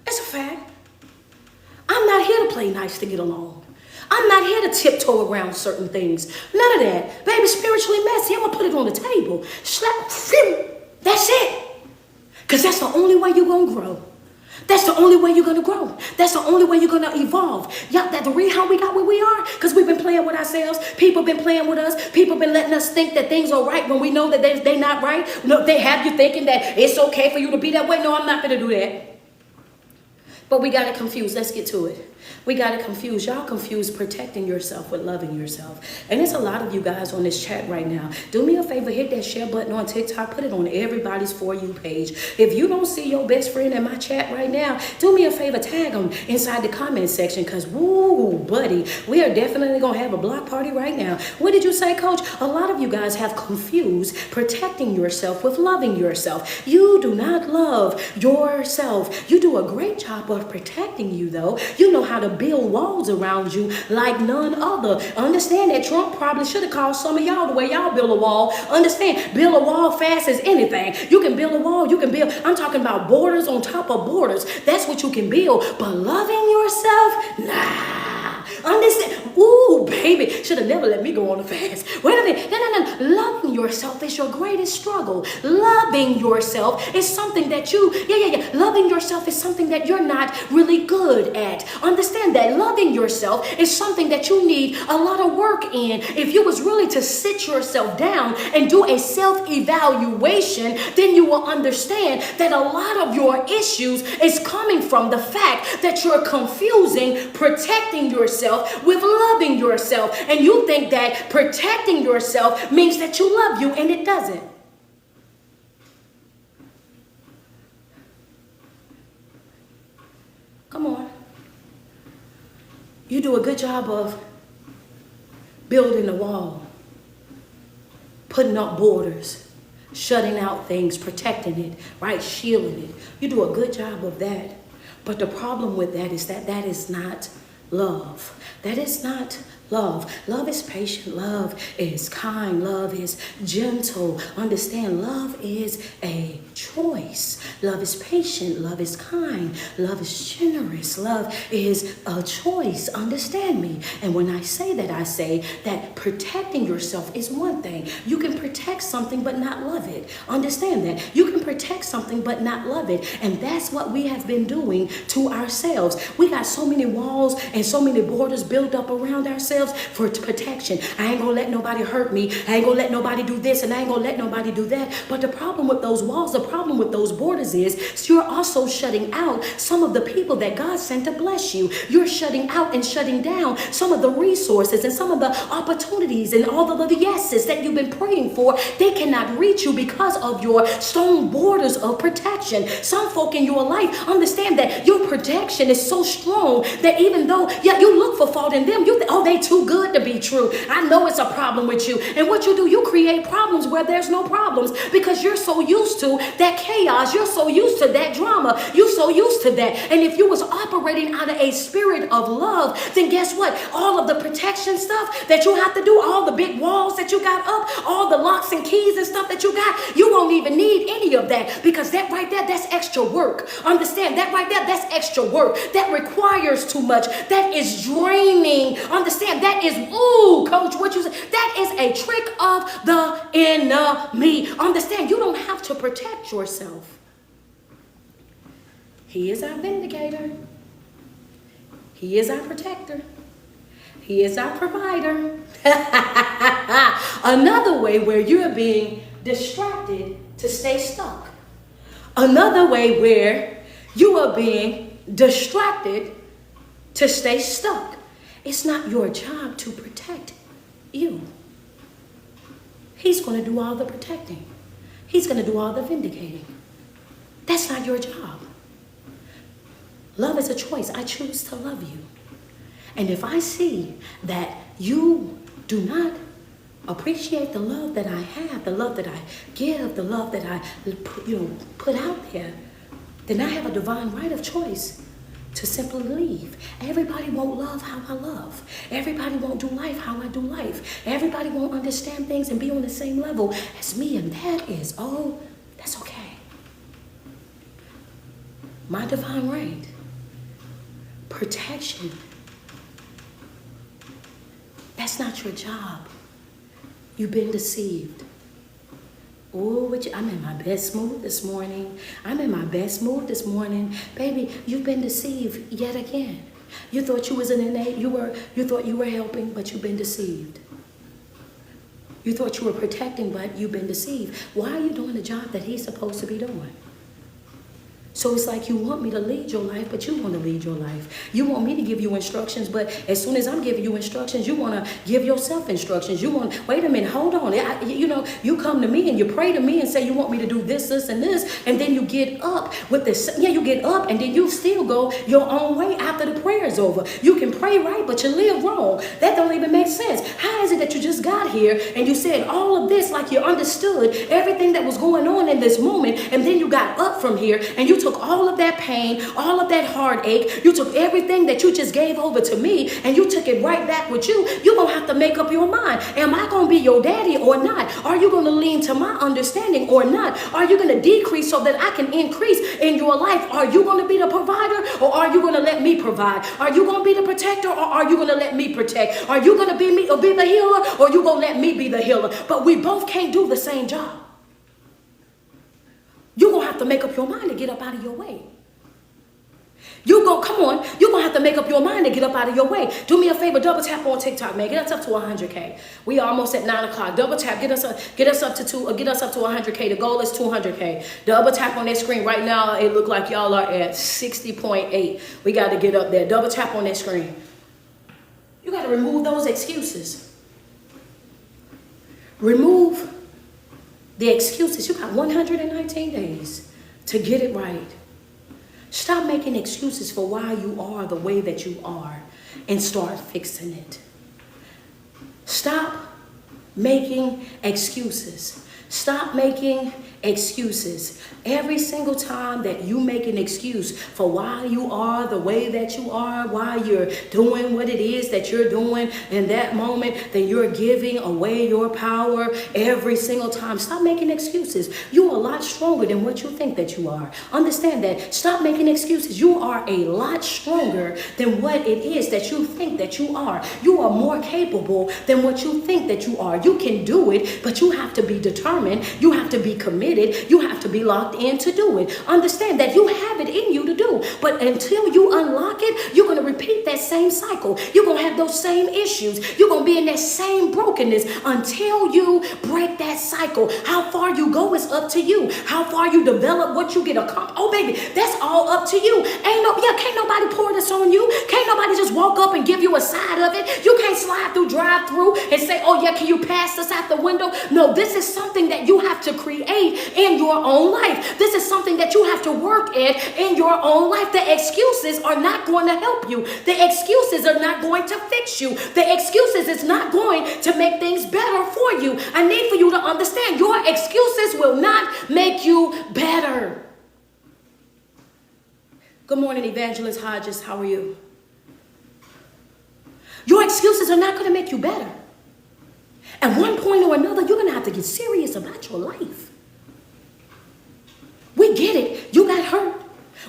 It's a fact. I'm not here to play nice to get along. I'm not here to tiptoe around certain things. None of that. Baby, spiritually messy, I'm going to put it on the table. Slap, that's it. Because that's the only way you're going to grow. That's the only way you're going to grow. That's the only way you're going to evolve. Yeah, that's the reason how we got where we are. Because we've been playing with ourselves. People been playing with us. People been letting us think that things are right when we know that they're not right. No, they have you thinking that it's okay for you to be that way. No, I'm not going to do that. But we got it confused. Let's get to it. We got it confused. Y'all confused protecting yourself with loving yourself. And there's a lot of you guys on this chat right now. Do me a favor, hit that share button on TikTok. Put it on everybody's For You page. If you don't see your best friend in my chat right now, do me a favor, tag them inside the comment section. Because, woo, buddy, we are definitely going to have a block party right now. What did you say, Coach? A lot of you guys have confused protecting yourself with loving yourself. You do not love yourself. You do a great job of protecting you, though. You know how to build walls around you like none other. Understand that Trump probably should have called some of y'all the way y'all build a wall. Understand, build a wall fast as anything. You can build a wall, you can build, I'm talking about borders on top of borders. That's what you can build. But loving yourself, nah. Understand? Ooh, baby, should have never let me go on a fast. Wait a minute. No. Loving yourself is your greatest struggle. Loving yourself is something that Loving yourself is something that you're not really good at. Understand that loving yourself is something that you need a lot of work in. If you was really to sit yourself down and do a self-evaluation, then you will understand that a lot of your issues is coming from the fact that you're confusing protecting yourself with loving yourself. And you think that protecting yourself means that you love you, and it doesn't. Come on. You do a good job of building a wall, putting up borders, shutting out things, protecting it, right? Shielding it. You do a good job of that. But the problem with that is that that is not love. That is not love. Love is patient. Love is kind. Love is gentle. Understand, love is a choice. Love is patient. Love is kind. Love is generous. Love is a choice. Understand me. And when I say that protecting yourself is one thing. You can protect something but not love it. Understand that. You can protect something but not love it. And that's what we have been doing to ourselves. We got so many walls and so many borders built up around ourselves for protection. I ain't gonna let nobody hurt me. I ain't gonna let nobody do this, and I ain't gonna let nobody do that. But the problem with those walls, the problem with those borders is you're also shutting out some of the people that God sent to bless you. You're shutting out and shutting down some of the resources and some of the opportunities and all of the yeses that you've been praying for. They cannot reach you because of your stone borders of protection. Some folk in your life understand that your protection is so strong that even though you look for fault in them, you think, oh, they too good to be true. I know it's a problem with you. And what you do, you create problems where there's no problems because you're so used to that chaos. You're so used to that drama. You're so used to that. And if you was operating out of a spirit of love, then guess what? All of the protection stuff that you have to do, all the big walls that you got up, all the locks and keys and stuff that you got, you won't even need any of that because that right there, that's extra work. Understand that right there, that's extra work. That requires too much. That is draining. Understand that is, ooh, coach, what you said, that is a trick of the enemy. Understand, you don't have to protect yourself. He is our vindicator. He is our protector. He is our provider. Another way where you're being distracted to stay stuck. Another way where you are being distracted to stay stuck. It's not your job to protect you. He's going to do all the protecting. He's going to do all the vindicating. That's not your job. Love is a choice. I choose to love you. And if I see that you do not appreciate the love that I have, the love that I give, the love that I put out there, then I have a divine right of choice to simply leave. Everybody won't love how I love. Everybody won't do life how I do life. Everybody won't understand things and be on the same level as me, and that's okay. My divine right. Protection. That's not your job. You've been deceived. Oh, I'm in my best mood this morning. Baby, you've been deceived yet again. You thought you was an innate, you thought you were helping, but you've been deceived. You thought you were protecting, but you've been deceived. Why are you doing the job that he's supposed to be doing? So it's like you want me to lead your life, but you want to lead your life. You want me to give you instructions, but as soon as I'm giving you instructions, you want to give yourself instructions. You want, wait a minute, hold on. You come to me and you pray to me and say you want me to do this, this, and this, and then you get up with this. Yeah, you get up and then you still go your own way after the prayer is over. You can pray right, but you live wrong. That don't even make sense. How is it that you just got here and you said all of this like you understood everything that was going on in this moment, and then you got up from here and you took all of that pain, all of that heartache, you took everything that you just gave over to me and you took it right back with you. You're going to have to make up your mind. Am I going to be your daddy or not? Are you going to lean to my understanding or not? Are you going to decrease so that I can increase in your life? Are you going to be the provider or are you going to let me provide? Are you going to be the protector or are you going to let me protect? Are you going to be me or be the healer or are you going to let me be the healer? But we both can't do the same job. You're going to have to make up your mind to get up out of your way. You're going to have to make up your mind to get up out of your way. Do me a favor, double tap on TikTok, man. Get us up to 100K. We are almost at 9 o'clock. Double tap, get us up to 100K. The goal is 200K. Double tap on that screen. Right now, it look like y'all are at 60.8. We got to get up there. Double tap on that screen. You got to remove those excuses. Remove the excuses. You got 119 days to get it right. Stop making excuses for why you are the way that you are and start fixing it. Stop making excuses. Stop making excuses. Every single time that you make an excuse for why you are the way that you are, why you're doing what it is that you're doing in that moment, then you're giving away your power every single time. Stop making excuses. You're a lot stronger than what you think that you are. Understand that. Stop making excuses. You are a lot stronger than what it is that you think that you are. You are more capable than what you think that you are. You can do it, but you have to be determined. You have to be committed. You have to be locked in to do it. Understand that you have it in you to do. But until you unlock it, you're going to repeat that same cycle. You're going to have those same issues. You're going to be in that same brokenness until you break that cycle. How far you go is up to you. How far you develop what you get accomplished. Oh, baby, that's all up to you. Can't nobody pour this on you. Can't nobody just walk up and give you a side of it. You can't slide through drive-through and say, oh, yeah, can you pass this out the window? No, this is something that you have to create in your own life. This is something that you have to work at in your own life. The excuses are not going to help you. The excuses are not going to fix you. The excuses is not going to make things better for you. I need for you to understand your excuses will not make you better. Good morning, Evangelist Hodges. How are you? Your excuses are not going to make you better. At one point or another, you're going to have to get serious about your life. We get it. You got hurt.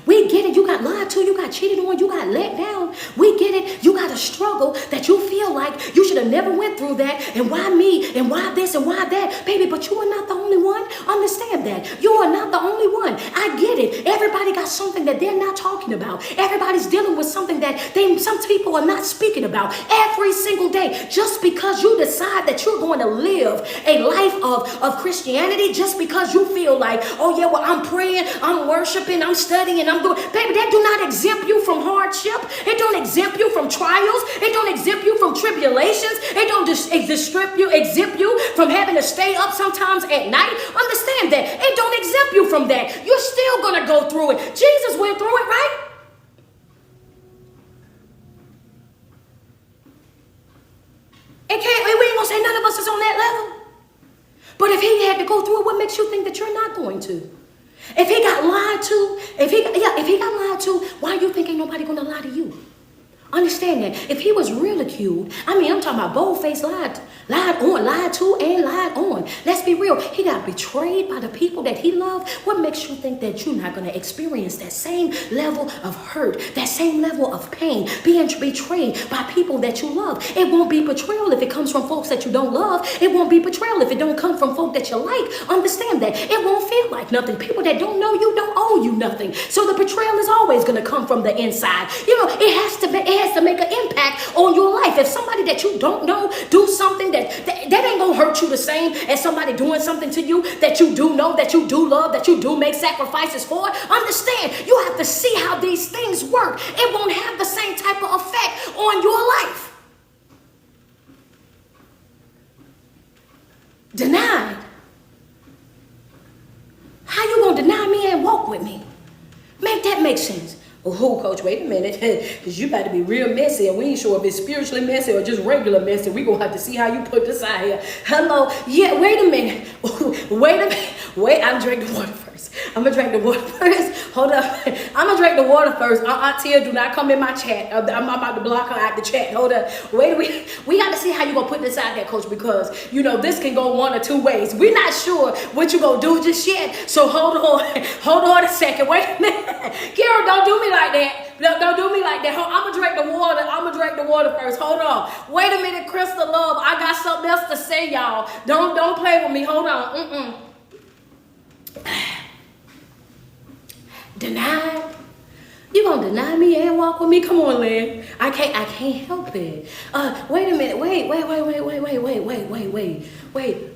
We get it. You got lied to. You got cheated on. You got let down. We get it. You got a struggle that you feel like you should have never went through that. And why me? And why this? And why that? Baby, but you are not the only one. Understand that. You are not the only one. I get it. Everybody got something that they're not talking about. Everybody's dealing with something that some people are not speaking about every single day. Just because you decide that you're going to live a life of Christianity, just because you feel like, oh yeah, well, I'm praying, I'm worshiping, I'm studying, I'm doing, baby, that do not exempt you from hardship. It don't exempt you from trials. It don't exempt you from tribulations. It don't exempt you from having to stay up sometimes at night. Understand that. It don't exempt you from that. You're still going to go through it. Jesus went through it, right? We ain't going to say none of us is on that level. But if he had to go through it, what makes you think that you're not going to? If he got lied to, if he got lied to, why you think ain't nobody going to lie to you? Understand that. If he was ridiculed, I'm talking about bold-faced lied to and lied on. Let's be real. He got betrayed by the people that he loved. What makes you think that you're not going to experience that same level of hurt, that same level of pain, being betrayed by people that you love? It won't be betrayal if it comes from folks that you don't love. It won't be betrayal if it don't come from folk that you like. Understand that. It won't feel like nothing. People that don't know you don't owe you nothing. So the betrayal is always going to come from the inside. It has to make an impact on your life. If somebody that you don't know do something that ain't gonna hurt you the same as somebody doing doing something to you that you do know, that you do love, that you do make sacrifices for, understand, you have to see how these things work. It won't have the same type of effect on your life. Denied. How you gonna deny me and walk with me? Make that make sense. Oh, coach, wait a minute, because you got to be real messy, and we ain't sure if it's spiritually messy or just regular messy. We gonna have to see how you put this out here. Hello, yeah, wait a minute. Wait, I'm drinking water first. I'm gonna drink the water first. Hold up, I'm gonna drink the water first. Tia, do not come in my chat. I'm about to block her out the chat. Hold up, wait, we got to see how you gonna put this out there, coach, because you know this can go one or two ways. We're not sure what you gonna do just yet, so hold on a second. Wait a minute, Kira, don't do me like that. Don't do me like that. I'm gonna drink the water. I'm gonna drink the water first. Hold on. Wait a minute, Crystal Love. I got something else to say, y'all. Don't play with me. Hold on. Denied? You gonna deny me and walk with me? Come on, Lynn. I can't help it. Wait a minute. Wait.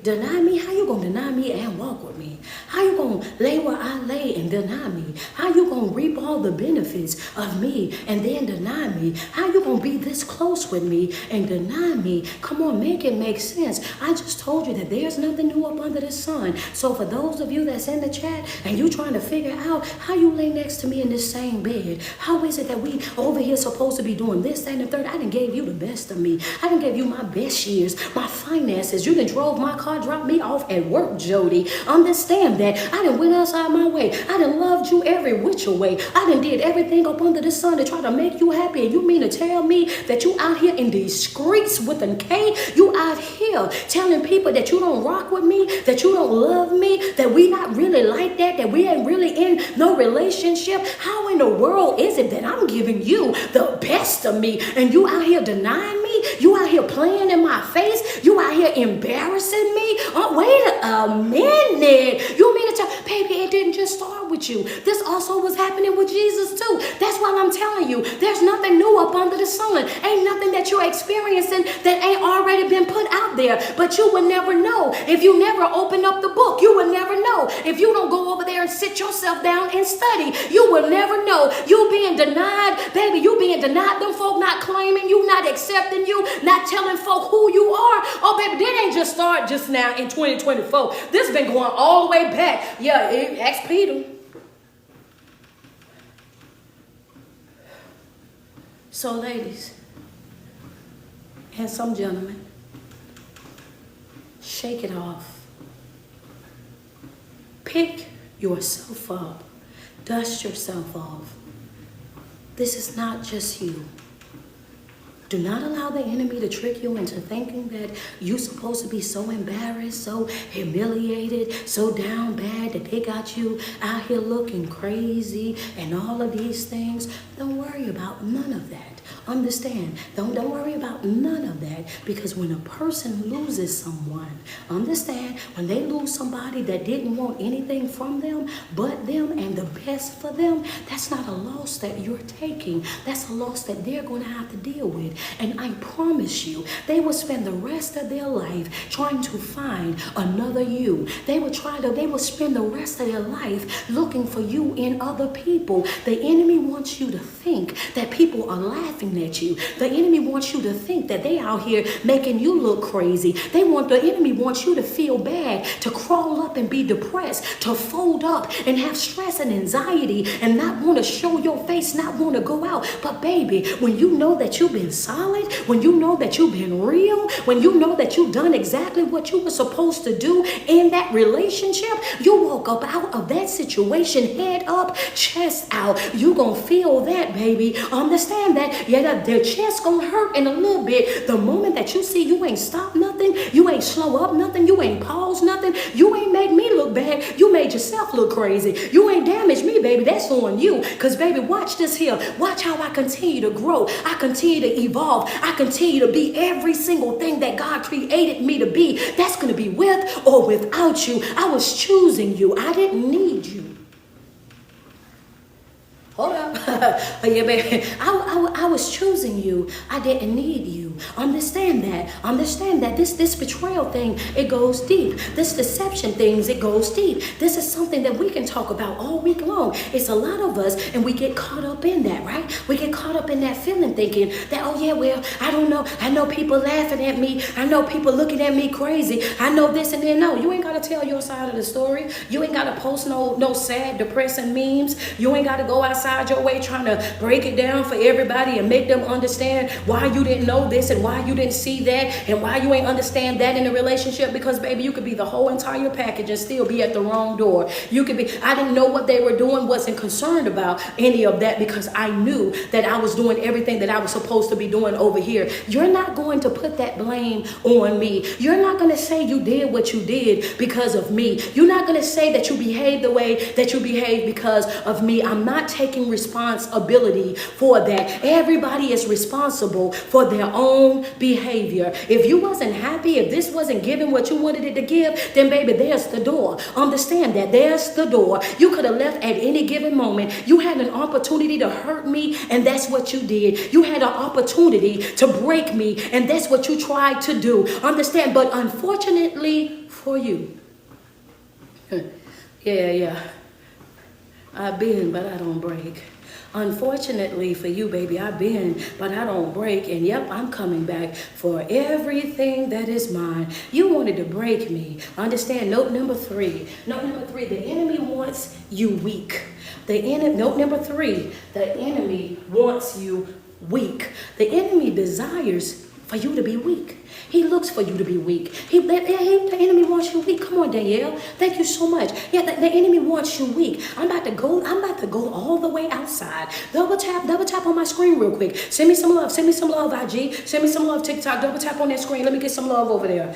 Deny me? How you gonna deny me and walk with me? How you gonna lay where I lay and deny me? How you gonna reap all the benefits of me and then deny me? How you gonna be this close with me and deny me? Come on, make it make sense. I just told you that there's nothing new up under the sun. So for those of you that's in the chat and you trying to figure out how you lay next to me in this same bed, how is it that we over here supposed to be doing this, that, and the third? I done gave you the best of me. I done gave you my best years, my finances. You done drove my car, dropped me off at work, Jody. Understand that. I done went outside my way. I done loved you every which way. I done did everything up under the sun to try to make you happy. And you mean to tell me that you out here in these streets with an K? You out here telling people that you don't rock with me, that you don't love me, that we not really like that we ain't really in no relationship? How in the world is it that I'm giving you the best of me and you out here denying me? You out here playing in my face? You out here embarrassing me? Oh, wait a minute. You mean to tell, baby, it didn't just start with you. This also was happening with Jesus too. That's why I'm telling you, there's nothing new up under the sun. Ain't nothing that you're experiencing that ain't already been put out there. But you would never know if you never open up the book. You would never know if you don't go over there and sit yourself down and study. You will never know. You being denied, baby, you being denied. Them folk not claiming you, not accepting you, not telling folk who you are. Oh, baby, that ain't just start just now in 2024. This been going all the way back. Yeah, ask Peter. So, ladies and some gentlemen, shake it off. Pick yourself up. Dust yourself off. This is not just you. Do not allow the enemy to trick you into thinking that you're supposed to be so embarrassed, so humiliated, so down bad that they got you out here looking crazy and all of these things. Don't worry about none of that. Understand, don't worry about none of that, because when a person loses someone, understand, when they lose somebody that didn't want anything from them but them and the best for them, that's not a loss that you're taking. That's a loss that they're going to have to deal with. And I promise you, they will spend the rest of their life trying to find another you. They will spend the rest of their life looking for you in other people. The enemy wants you to think that people are laughing at you. The enemy wants you to think that they out here making you look crazy. The enemy wants you to feel bad, to crawl up and be depressed, to fold up and have stress and anxiety and not want to show your face, not want to go out. But baby, when you know that you've been solid, when you know that you've been real, when you know that you've done exactly what you were supposed to do in that relationship, you woke up out of that situation, head up, chest out. You gonna feel that, baby. Understand that. Yeah, the chest gonna hurt in a little bit. The moment that you see you ain't stopped nothing, you ain't slow up nothing, you ain't paused nothing, you ain't make me look bad, you made yourself look crazy. You ain't damaged me, baby. That's on you. Because, baby, watch this here. Watch how I continue to grow. I continue to evolve. I continue to be every single thing that God created me to be. That's going to be with or without you. I was choosing you. I didn't need you. Hold up. Yeah, baby. I was choosing you. I didn't need you. Understand that. Understand that this betrayal thing, it goes deep. This deception things, it goes deep. This is something that we can talk about all week long. It's a lot of us, and we get caught up in that, right? We get caught up in that feeling, thinking that, oh yeah, well, I don't know. I know people laughing at me. I know people looking at me crazy. I know this and then. No, you ain't got to tell your side of the story. You ain't got to post no sad, depressing memes. You ain't got to go outside your way trying to break it down for everybody and make them understand why you didn't know this and why you didn't see that and why you ain't understand that in a relationship. Because baby, you could be the whole entire package and still be at the wrong door. You could be, I didn't know what they were doing, wasn't concerned about any of that because I knew that I was doing everything that I was supposed to be doing over here. You're not going to put that blame on me. You're not going to say you did what you did because of me. You're not going to say that you behaved the way that you behaved because of me. I'm not taking responsibility for that. Everybody is responsible for their own behavior. If you wasn't happy, if this wasn't giving what you wanted it to give, then baby, there's the door. Understand that. There's the door. You could have left at any given moment. You had an opportunity to hurt me, and that's what you did. You had an opportunity to break me, and that's what you tried to do. Understand? But unfortunately for you, yeah. I bend, but I don't break. Unfortunately for you, baby, I bend, but I don't break. And yep, I'm coming back for everything that is mine. You wanted to break me. Understand? Note number three. Note number three, the enemy wants you weak. Note number three, the enemy wants you weak. The enemy desires for you to be weak. He looks for you to be weak. The enemy wants you weak. Come on, Danielle. Thank you so much. Yeah, the enemy wants you weak. I'm about to go all the way outside. Double tap on my screen real quick. Send me some love. Send me some love, IG. Send me some love, TikTok. Double tap on that screen. Let me get some love over there.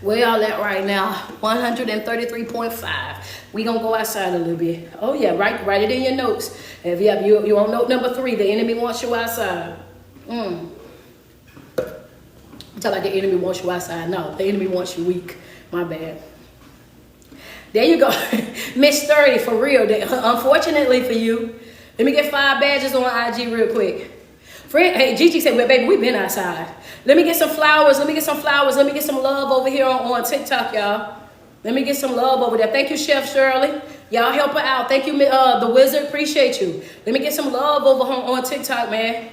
Where y'all at right now? 133.5. We gonna go outside a little bit. Oh yeah, write it in your notes. If you on note number 3, the enemy wants you outside. Tell like the enemy wants you outside. No, the enemy wants you weak. My bad. There you go. Miss 30 for real. Unfortunately for you. Let me get 5 badges on IG real quick. Hey, Gigi said, well, baby, we been outside. Let me get some flowers. Let me get some love over here on TikTok, y'all. Let me get some love over there. Thank you, Chef Shirley. Y'all help her out. Thank you, the Wizard. Appreciate you. Let me get some love over on TikTok, man.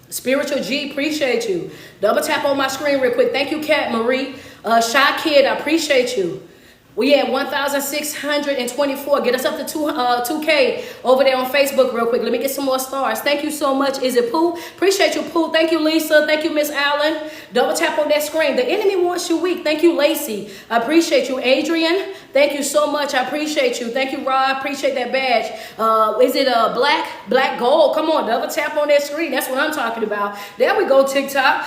Spiritual G, appreciate you. Double tap on my screen real quick. Thank you, Kat Marie. Shy Kid, I appreciate you. We at 1,624. Get us up to 2K over there on Facebook real quick. Let me get some more stars. Thank you so much. Is it Pooh? Appreciate you, Pooh. Thank you, Lisa. Thank you, Miss Allen. Double tap on that screen. The enemy wants you weak. Thank you, Lacey. I appreciate you, Adrian. Thank you so much. I appreciate you. Thank you, Rod. Appreciate that badge. Is it black gold? Come on, double tap on that screen. That's what I'm talking about. There we go, TikTok.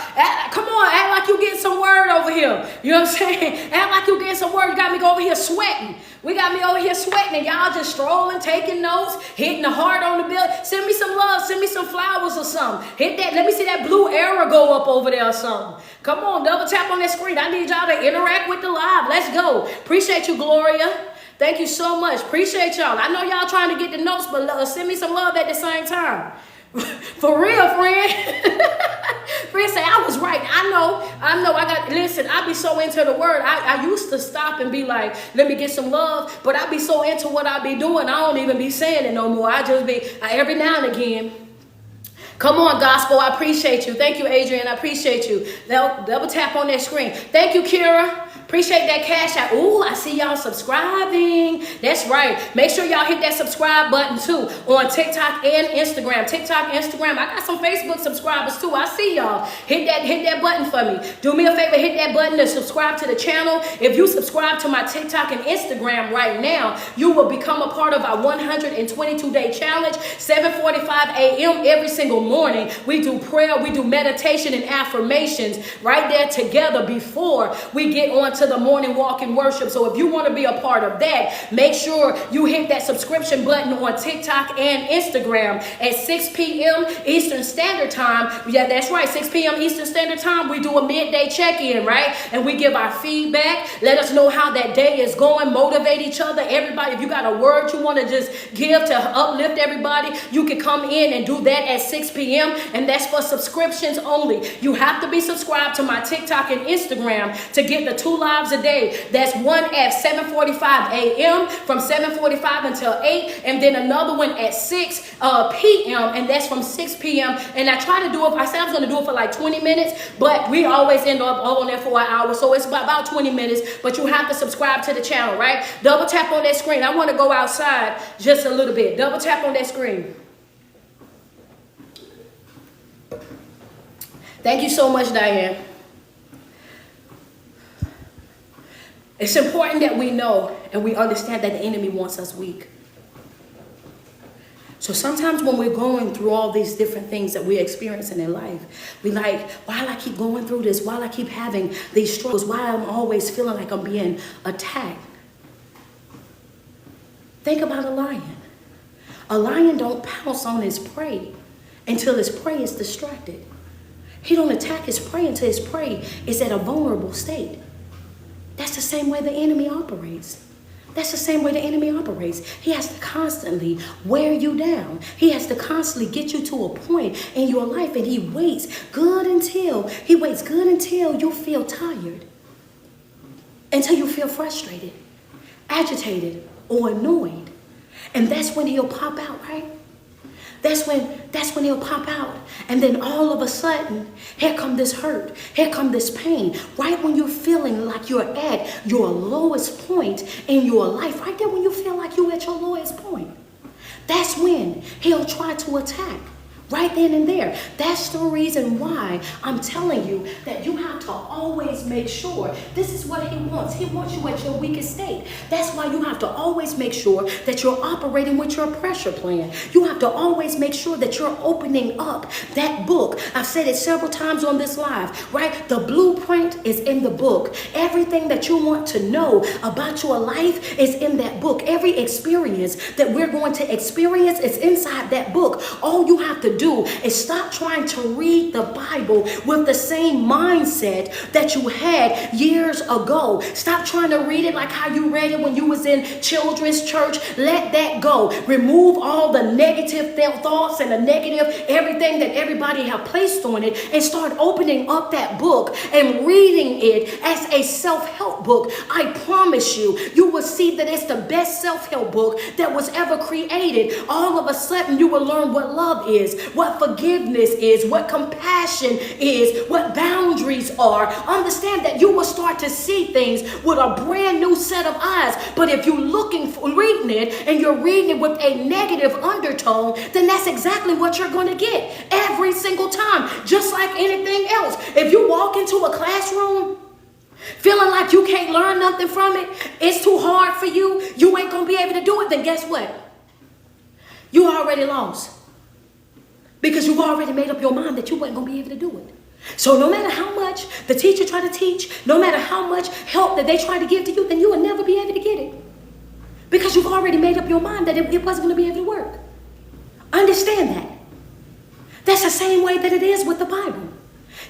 Come on, act like you getting some word over here. You know what I'm saying? Act like you getting some word. You got me over here sweating. We got me over here sweating, and y'all just strolling, taking notes, hitting the heart on the bill. Send me some love. Send me some flowers or something. Hit that. Let me see that blue arrow go up over there or something. Come on, double tap on that screen. I need y'all to interact with the live. Let's go. Appreciate you, Gloria. Thank you so much. Appreciate y'all. I know y'all trying to get the notes, but send me some love at the same time. For real, friend. Friend say, I was right. I know. Listen, I be so into the word. I used to stop and be like, let me get some love. But I be so into what I be doing, I don't even be saying it no more. I just be, every now and again. Come on, gospel. I appreciate you. Thank you, Adrian. I appreciate you. Now, double tap on that screen. Thank you, Kira. Appreciate that cash out. Ooh, I see y'all subscribing. That's right. Make sure y'all hit that subscribe button too on TikTok and Instagram. I got some Facebook subscribers too. I see y'all. Hit that button for me. Do me a favor, hit that button to subscribe to the channel. If you subscribe to my TikTok and Instagram right now, you will become a part of our 122-day challenge. 7:45 a.m. every single morning. We do prayer, we do meditation and affirmations right there together before we get on to the morning walk and worship. So if you want to be a part of that, make sure you hit that subscription button on TikTok and Instagram at 6 p.m. Eastern Standard Time. Yeah, that's right, 6 p.m. Eastern Standard Time. We do a midday check-in, right? And we give our feedback. Let us know how that day is going. Motivate each other. Everybody, if you got a word you want to just give to uplift everybody, you can come in and do that at 6 p.m. And that's for subscriptions only. You have to be subscribed to my TikTok and Instagram to get the 2 lives a day. That's one at 7:45 a.m. from 7:45 until 8, and then another one at 6 p.m. and that's from 6 p.m. And I try to do it. I said I was going to do it for like 20 minutes, but we always end up on there for an hour, so it's about 20 minutes. But you have to subscribe to the channel, right? Double tap on that screen. I want to go outside just a little bit. Double tap on that screen. Thank you so much, Diane. It's important that we know and we understand that the enemy wants us weak. So sometimes when we're going through all these different things that we're experiencing in life, we like, why do I keep going through this? Why do I keep having these struggles? Why I'm always feeling like I'm being attacked? Think about a lion. A lion don't pounce on his prey until his prey is distracted. He don't attack his prey until his prey is at a vulnerable state. That's the same way the enemy operates. That's the same way the enemy operates. He has to constantly wear you down. He has to constantly get you to a point in your life, and he waits good until you feel tired, until you feel frustrated, agitated, or annoyed. And that's when he'll pop out, right? That's when he'll pop out. And then all of a sudden, here come this hurt. Here come this pain. Right when you're feeling like you're at your lowest point in your life. Right there when you feel like you're at your lowest point. That's when he'll try to attack. Right then and there. That's the reason why I'm telling you that you have to always make sure this is what he wants. He wants you at your weakest state. That's why you have to always make sure that you're operating with your pressure plan. You have to always make sure that you're opening up that book. I've said it several times on this live, right? The blueprint is in the book. Everything that you want to know about your life is in that book. Every experience that we're going to experience is inside that book. All you have to do is stop trying to read the Bible with the same mindset that you had years ago. Stop trying to read it like how you read it when you was in children's church. Let that go. Remove all the negative thoughts and the negative everything that everybody have placed on it, and start opening up that book and reading it as a self-help book. I promise you, you will see that it's the best self-help book that was ever created. All of a sudden you will learn what love is, what forgiveness is, what compassion is, what boundaries are. Understand that you will start to see things with a brand new set of eyes. But if you're reading it and you're reading it with a negative undertone, then that's exactly what you're going to get every single time. Just like anything else. If you walk into a classroom feeling like you can't learn nothing from it, it's too hard for you, you ain't going to be able to do it, then guess what? You already lost. Because you've already made up your mind that you weren't going to be able to do it. So no matter how much the teacher tried to teach, no matter how much help that they tried to give to you, then you will never be able to get it. Because you've already made up your mind that it wasn't going to be able to work. Understand that. That's the same way that it is with the Bible.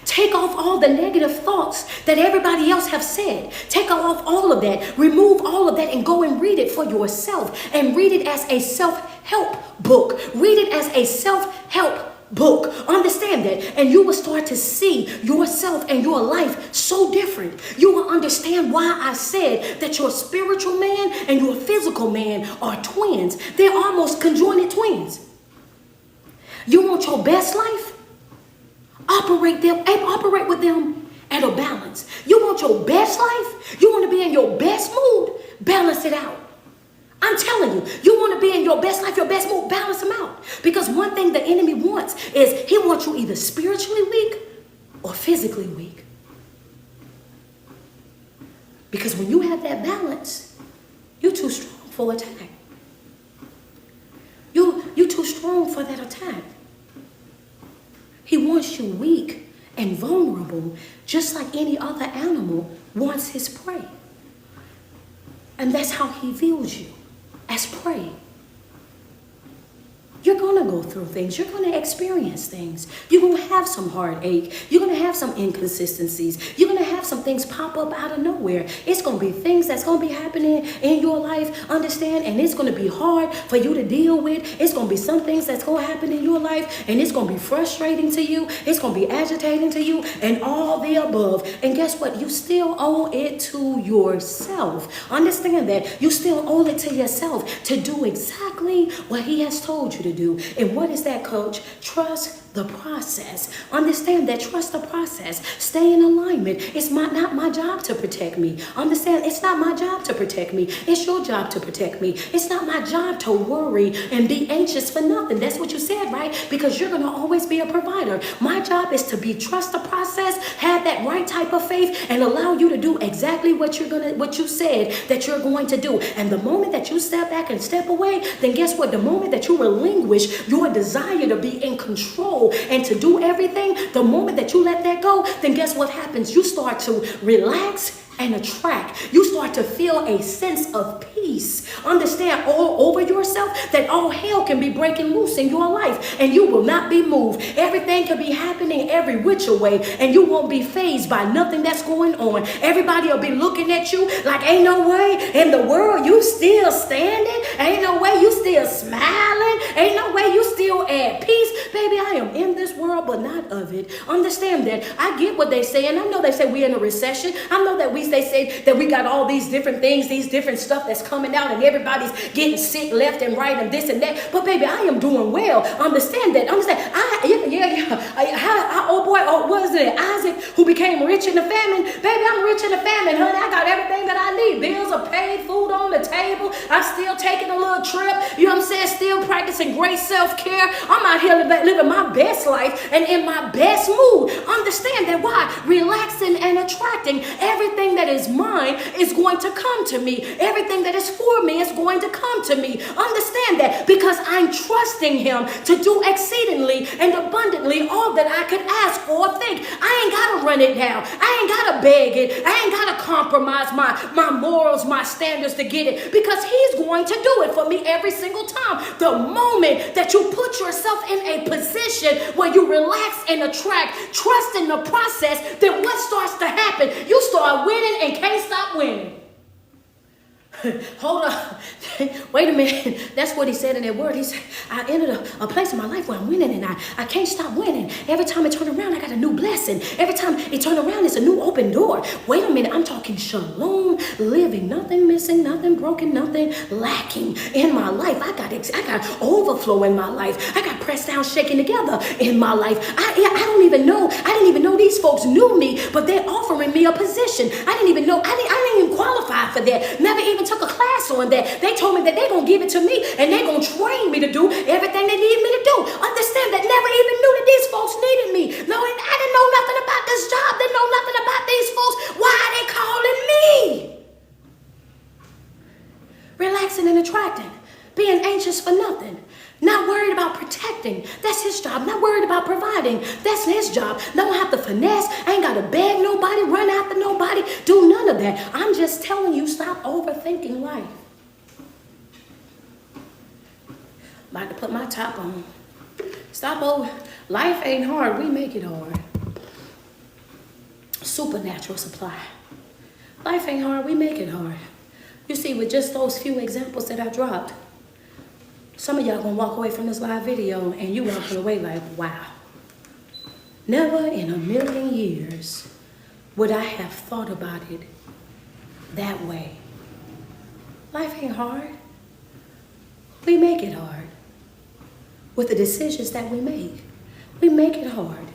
Take off all the negative thoughts that everybody else have said. Take off all of that. Remove all of that and go and read it for yourself. And read it as a self-help book. Read it as a self-help book. Understand that. And you will start to see yourself and your life so different. You will understand why I said that your spiritual man and your physical man are twins. They're almost conjoined twins. You want your best life? Operate with them at a balance. You want your best life? You want to be in your best mood? Balance it out. I'm telling you, you want to be in your best life, your best mood, balance them out. Because one thing the enemy wants is he wants you either spiritually weak or physically weak. Because when you have that balance, you're too strong for attack. You're too strong for that attack. He wants you weak and vulnerable, just like any other animal wants his prey. And that's how he views you, as prey. You're going to go through things. You're going to experience things. You're going to have some heartache. You're going to have some inconsistencies. You're going to have some things pop up out of nowhere. It's going to be things that's going to be happening in your life, understand? And it's going to be hard for you to deal with. It's going to be some things that's going to happen in your life, and it's going to be frustrating to you. It's going to be agitating to you, and all the above. And guess what? You still owe it to yourself. Understand that. You still owe it to yourself to do exactly what he has told you to do. And what is that, coach? Trust the process. Understand that. Trust the process. Stay in alignment. It's not my job to protect me. Understand, it's not my job to protect me. It's your job to protect me. It's not my job to worry and be anxious for nothing. That's what you said, right? Because you're going to always be a provider. My job is to trust the process, have that right type of faith, and allow you to do exactly what you said that you're going to do. And the moment that you step back and step away, then guess what? The moment that you relinquish your desire to be in control and to do everything, the moment that you let that go, then guess what happens? You start to relax and attract. You start to feel a sense of peace. Understand all over yourself that all hell can be breaking loose in your life, and you will not be moved. Everything can be happening every which way, and you won't be fazed by nothing that's going on. Everybody will be looking at you like ain't no way in the world you still standing. Ain't no way you still smiling. Ain't no way you still at peace. Baby, I am in this world, but not of it. Understand that. I get what they say, and I know they say we're in a recession. I know that they say that we got all these different things, these different stuff that's coming out, and everybody's getting sick left and right and this and that. But baby, I am doing well. Understand that. Understand. What is it? Isaac, who became rich in the famine. Baby, I'm rich in the famine, honey. I got everything that I need. Bills are paid, food on the table. I'm still taking a little trip. You know what I'm saying? Still practicing great self-care. I'm out here living my best life and in my best mood. Understand that. Why? Relaxing and attracting everything that is mine is going to come to me. Everything that is for me is going to come to me. Understand that, because I'm trusting him to do exceedingly and abundantly all that I could ask or think. I ain't got to run it down. I ain't got to beg it. I ain't got to compromise my morals, my standards to get it, because he's going to do it for me every single time. The moment that you put yourself in a position where you relax and attract, trust in the process, then what starts to happen? You start winning and can't stop winning. Hold on. Wait a minute. That's what he said in that word. He said, I entered a place in my life where I'm winning, and I can't stop winning. Every time I turn around, I got a new blessing. Every time it turn around, it's a new open door. Wait a minute. I'm talking shalom living. Nothing missing, nothing broken, nothing lacking in my life. I got overflow in my life. I got pressed down, shaken together in my life. I didn't even know these folks knew me, but they're offering me a position. I didn't even know. I didn't even qualify for that. Never even took a class on that. They told me that they're going to give it to me, and they're going to train me to do everything they need me to do. Understand that. Never even knew that these folks needed me. No, I didn't know nothing about this job. Didn't know nothing about these folks. Why are they calling me? Relaxing and attracting. Being anxious for nothing. Not worried about protecting. That's his job. Not worried about providing. That's his job. Don't have to finesse. I ain't got to beg nobody, run after nobody, do none of that. I'm just telling you, stop overthinking life. About to put my top on. Stop over. Life ain't hard. We make it hard. Supernatural supply. Life ain't hard. We make it hard. You see, with just those few examples that I dropped, some of y'all gonna walk away from this live video and you walking away like, wow. Never in a million years would I have thought about it that way. Life ain't hard. We make it hard. With the decisions that we make, we make it hard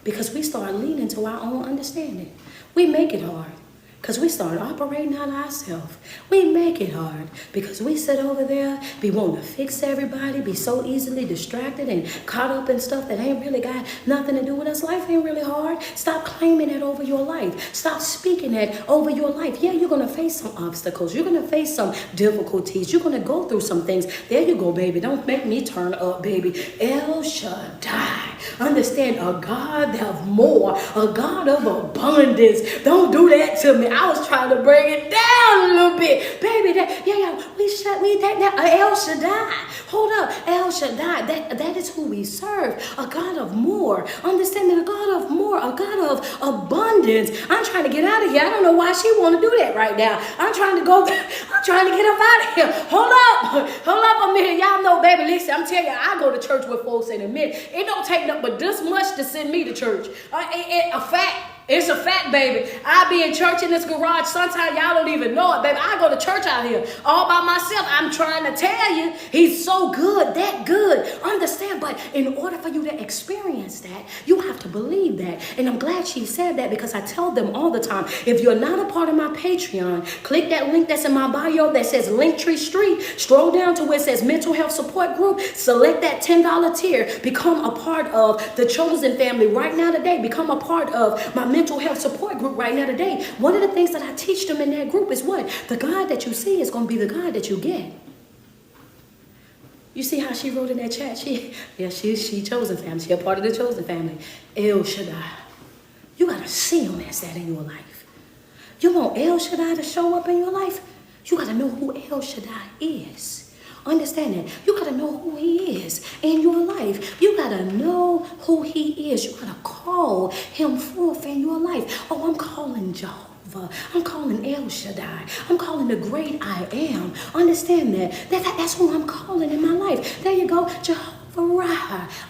because we start leaning to our own understanding. We make it hard because we start operating on ourselves. We make it hard because we sit over there, be wanting to fix everybody, be so easily distracted and caught up in stuff that ain't really got nothing to do with us. Life ain't really hard. Stop claiming it over your life. Stop speaking that over your life. Yeah, you're going to face some obstacles. You're going to face some difficulties. You're going to go through some things. There you go, baby. Don't make me turn up, baby. El Shaddai. Understand, a God of more, a God of abundance. Don't do that to me. I was trying to bring it down a little bit. Baby, we that now El Shaddai. Hold up, El Shaddai. That is who we serve. A God of more. Understanding, a God of more, a God of abundance. I'm trying to get out of here. I don't know why she want to do that right now. I'm trying to go. I'm trying to get up out of here. Hold up a minute. Y'all know, baby, listen, I'm telling you, I go to church with folks in a minute. It don't take nothing but this much to send me to church. A fact. It's a fact, baby. I be in church in this garage. Sometimes y'all don't even know it, baby. I go to church out here all by myself. I'm trying to tell you, he's so good, that good. Understand, but in order for you to experience that, you have to believe that. And I'm glad she said that, because I tell them all the time, if you're not a part of my Patreon, click that link that's in my bio that says Linktree Street. Scroll down to where it says Mental Health Support Group. Select that $10 tier. Become a part of the chosen family right now today. Become a part of my mental health support group right now today. One of the things that I teach them in that group is what? The God that you see is going to be the God that you get. You see how she wrote in that chat? She chosen family. She a part of the chosen family. El Shaddai. You got to see him as that in your life. You want El Shaddai to show up in your life? You got to know who El Shaddai is. Understand that. You got to know who he is in your life. You got to know who he is. You got to call him forth in your life. Oh, I'm calling Jehovah. I'm calling El Shaddai. I'm calling the great I am. Understand that. That's who I'm calling in my life. There you go. Jehovah.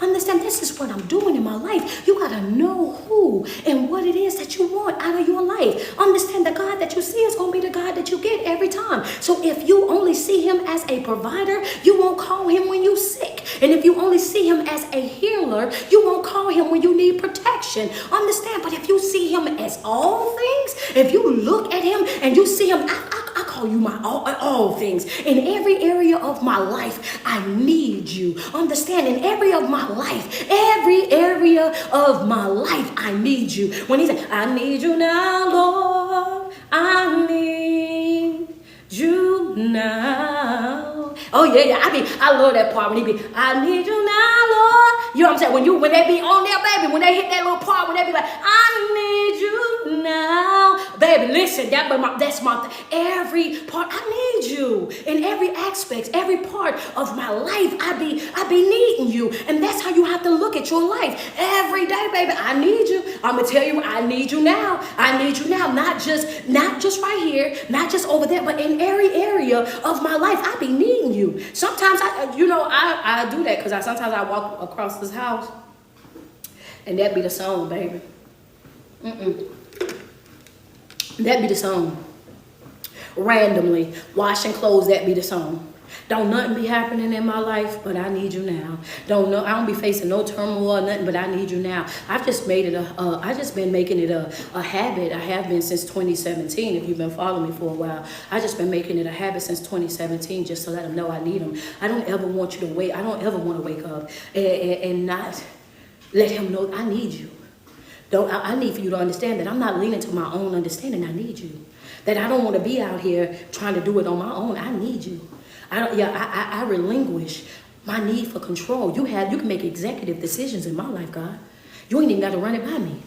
Understand, this is what I'm doing in my life. You got to know who and what it is that you want out of your life. Understand, the God that you see is going to be the God that you get every time. So if you only see him as a provider, you won't call him when you're sick. And if you only see him as a healer, you won't call him when you need protection. Understand, but if you see him as all things, if you look at him and you see him, I call you my all things. In every area of my life, I need you. Understand, in every area of my life, I need you. When he said, I need you now, Lord, I need you now. Oh yeah, I love that part when he be, I need you now, Lord. You know what I'm saying? When they be on there, baby, when they hit that little part, when they be like, I need you now, baby, listen, that's my every part. I need you in every aspect, every part of my life. I be needing you, and that's how you have to look at your life every day, baby. I need you. I'm gonna tell you, I need you now. I need you now, not just right here, not just over there, but in every area of my life. I be needing you. Sometimes I do that because sometimes I walk across this house, and that be the song, baby. That be the song. Randomly washing clothes, that be the song. Don't nothing be happening in my life, but I need you now. I don't be facing no turmoil or nothing, but I need you now. I've just made it I just been making it a habit. I have been since 2017. If you've been following me for a while, I just been making it a habit since 2017, just to let them know I need them. I don't ever want you to wait. I don't ever want to wake up and not let him know I need you. I need for you to understand that I'm not leaning to my own understanding. I need you. That I don't want to be out here trying to do it on my own. I need you. I relinquish my need for control. You can make executive decisions in my life, God. You ain't even got to run it by me.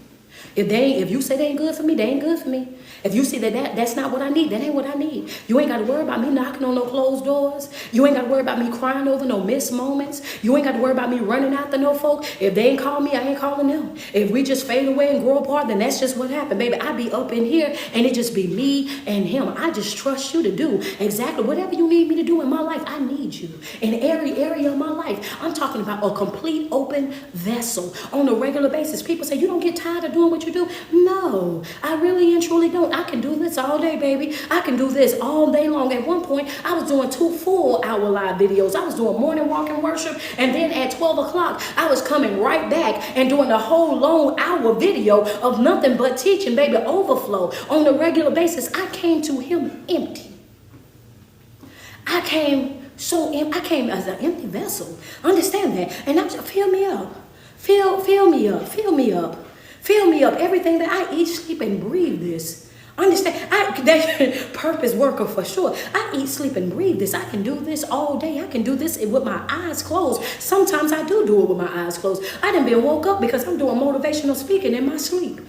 If you say they ain't good for me, they ain't good for me. If you see that's not what I need, that ain't what I need. You ain't got to worry about me knocking on no closed doors. You ain't got to worry about me crying over no missed moments. You ain't got to worry about me running after no folk. If they ain't call me, I ain't calling them. If we just fade away and grow apart, then that's just what happened, baby. I be up in here and it just be me and him. I just trust you to do exactly whatever you need me to do in my life. I need you in every area of my life. I'm talking about a complete open vessel on a regular basis. People say, you don't get tired of doing what you do. No, I really and truly don't. I can do this all day, baby. I can do this all day long. At one point, I was doing 2 full-hour live videos. I was doing morning walk and worship, and then at 12 o'clock, I was coming right back and doing a whole long hour video of nothing but teaching, baby, overflow on a regular basis. I came to him empty. I came as an empty vessel. Understand that. And I'm just, fill me up. Fill me up. Fill me up. Fill me up. Everything that I eat, sleep, and breathe this. Understand? That purpose worker for sure. I eat, sleep, and breathe this. I can do this all day. I can do this with my eyes closed. Sometimes I do it with my eyes closed. I done been woke up because I'm doing motivational speaking in my sleep.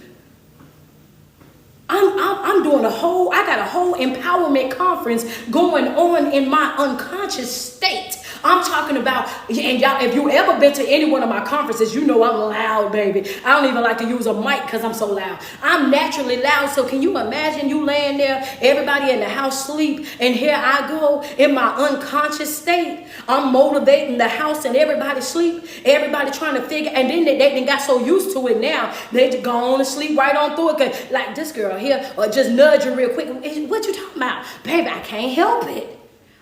I'm doing I got a whole empowerment conference going on in my unconscious state. I'm talking about, and y'all, if you ever been to any one of my conferences, you know I'm loud, baby. I don't even like to use a mic because I'm so loud. I'm naturally loud. So can you imagine you laying there, everybody in the house sleep, and here I go in my unconscious state. I'm motivating the house and everybody sleep. Everybody trying to figure, and then they got so used to it now, they just go on to sleep right on through it. Cause like this girl here, or just nudge her real quick. What you talking about? Baby, I can't help it.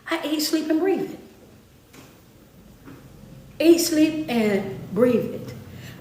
I eat, sleep, and breathe it. Eat, sleep, and breathe it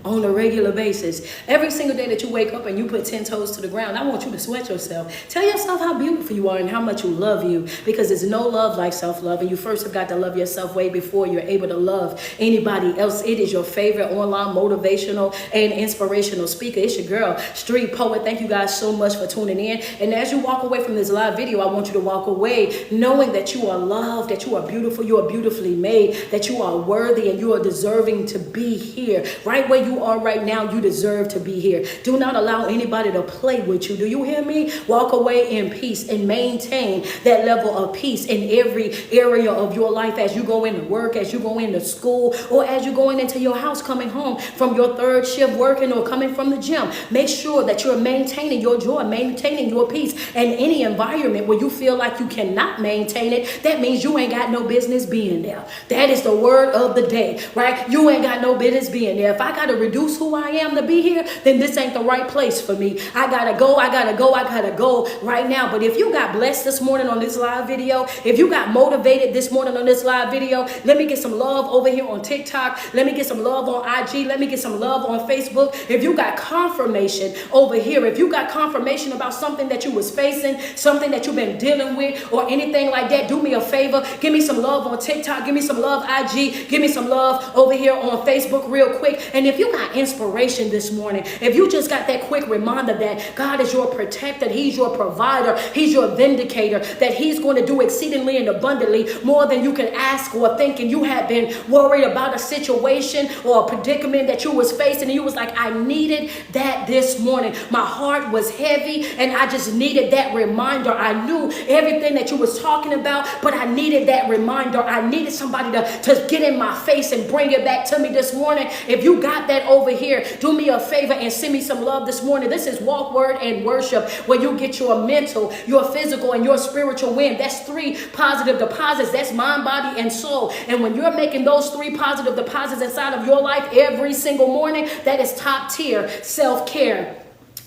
on a regular basis. Every single day that you wake up and you put 10 toes to the ground, I want you to sweat yourself. Tell yourself how beautiful you are and how much you love you, because there's no love like self-love, and you first have got to love yourself way before you're able to love anybody else. It is your favorite online motivational and inspirational speaker. It's your girl, Street Poet. Thank you guys so much for tuning in. And as you walk away from this live video, I want you to walk away knowing that you are loved, that you are beautiful, you are beautifully made, that you are worthy, and you are deserving to be here. Right where you are right now, you deserve to be here. Do not allow anybody to play with you. Do you hear me? Walk away in peace and maintain that level of peace in every area of your life as you go into work, as you go into school, or as you're going into your house, coming home from your third shift working or coming from the gym. Make sure that you're maintaining your joy, maintaining your peace. And any environment where you feel like you cannot maintain it, that means you ain't got no business being there. That is the word of the day, right? You ain't got no business being there. If I got to reduce who I am to be here, then this ain't the right place for me. I gotta go right now. But if you got blessed this morning on this live video, if you got motivated this morning on this live video, let me get some love over here on TikTok. Let me get some love on IG. Let me get some love on Facebook. If you got confirmation over here, if you got confirmation about something that you was facing, something that you've been dealing with, or anything like that, do me a favor. Give me some love on TikTok. Give me some love IG. Give me some love over here on Facebook real quick. And if you got inspiration this morning, if you just got that quick reminder that God is your protector, he's your provider, he's your vindicator, that he's going to do exceedingly and abundantly more than you can ask or think, and you have been worried about a situation or a predicament that you was facing, and you was like, I needed that this morning. My heart was heavy and I just needed that reminder. I knew everything that you was talking about, but I needed that reminder. I needed somebody to get in my face and bring it back to me this morning. If you got that over here, do me a favor and send me some love this morning. This is Walk, Word, and Worship, where you get your mental, your physical, and your spiritual win. That's 3 positive deposits. That's mind, body, and soul. And when you're making those 3 positive deposits inside of your life every single morning, that is top tier self-care.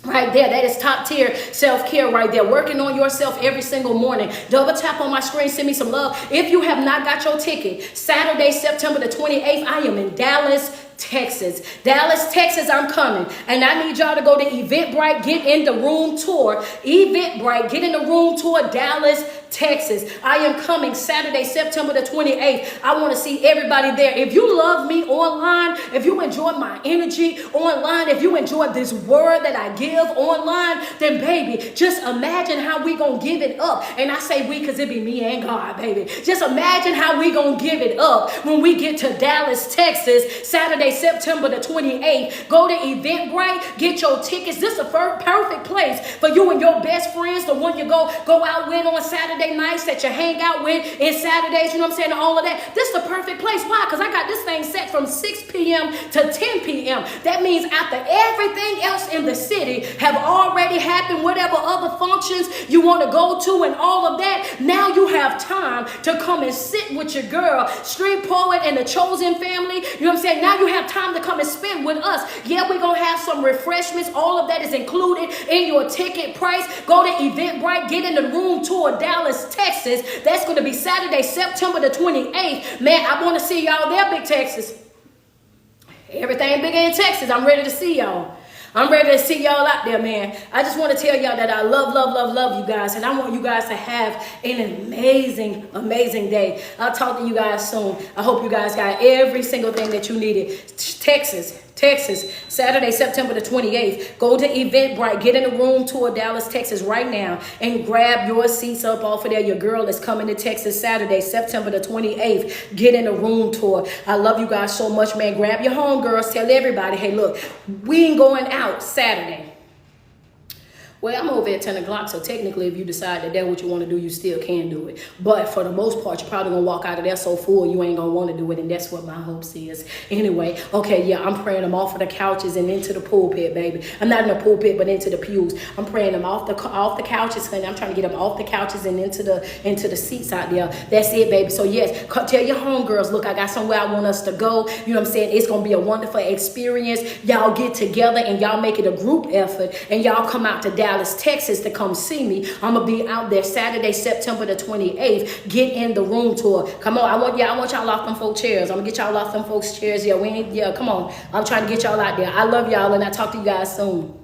Right there, that is top tier self-care right there. Working on yourself every single morning. Double tap on my screen, send me some love. If you have not got your ticket, Saturday, September the 28th, I am in Dallas, Texas. Dallas, Texas, I'm coming. And I need y'all to go to Eventbrite, get in the room tour. Eventbrite, get in the room tour, Dallas, Texas. I am coming Saturday, September the 28th. I want to see everybody there. If you love me online, if you enjoy my energy online, if you enjoy this word that I give online, then baby, just imagine how we gonna give it up. And I say we because it be me and God, baby. Just imagine how we gonna give it up when we get to Dallas, Texas, Saturday, September the 28th. Go to Eventbrite, get your tickets. This is a perfect place for you and your best friends, the one you go out with on Saturday nights, that you hang out with in Saturdays, you know what I'm saying, and all of that. This is the perfect place. Why? Because I got this thing set from 6 p.m. to 10 p.m. That means after everything else in the city have already happened, whatever other functions you want to go to and all of that, now you have time to come and sit with your girl, Street Poet, and the Chosen family. You know what I'm saying? Now you have time to come and spend with us. Yeah, we're going to have some refreshments. All of that is included in your ticket price. Go to Eventbrite, get in the room tour, Dallas, Texas. That's going to be Saturday, September the 28th. Man, I want to see y'all there, Big Texas. Everything bigger in Texas. I'm ready to see y'all. I'm ready to see y'all out there, man. I just want to tell y'all that I love you guys. And I want you guys to have an amazing, amazing day. I'll talk to you guys soon. I hope you guys got every single thing that you needed. Texas, Texas, Saturday, September the 28th. Go to Eventbrite, get in a room tour Dallas, Texas right now and grab your seats up off of there. Your girl is coming to Texas Saturday, September the 28th. Get in a room tour. I love you guys so much, man. Grab your homegirls. Tell everybody, hey, look, we ain't going out Saturday. Well, I'm over at 10 o'clock, so technically if you decide that that's what you want to do, you still can do it. But for the most part, you're probably going to walk out of there so full you ain't going to want to do it, and that's what my hopes is. Anyway, okay, yeah, I'm praying them off of the couches and into the pulpit, baby. I'm not in the pulpit, but into the pews. I'm praying them off the couches, honey. I'm trying to get them off the couches and into the seats out there. That's it, baby. So, yes, tell your homegirls, look, I got somewhere I want us to go. You know what I'm saying? It's going to be a wonderful experience. Y'all get together and y'all make it a group effort, and y'all come out to Dallas, Texas to come see me. I'm gonna be out there Saturday, September the 28th. Get in the room tour. Come on, I want y'all off them folks chairs. I'm gonna get y'all off them folks chairs. Yeah, come on. I'm trying to get y'all out there. I love y'all, and I talk to you guys soon.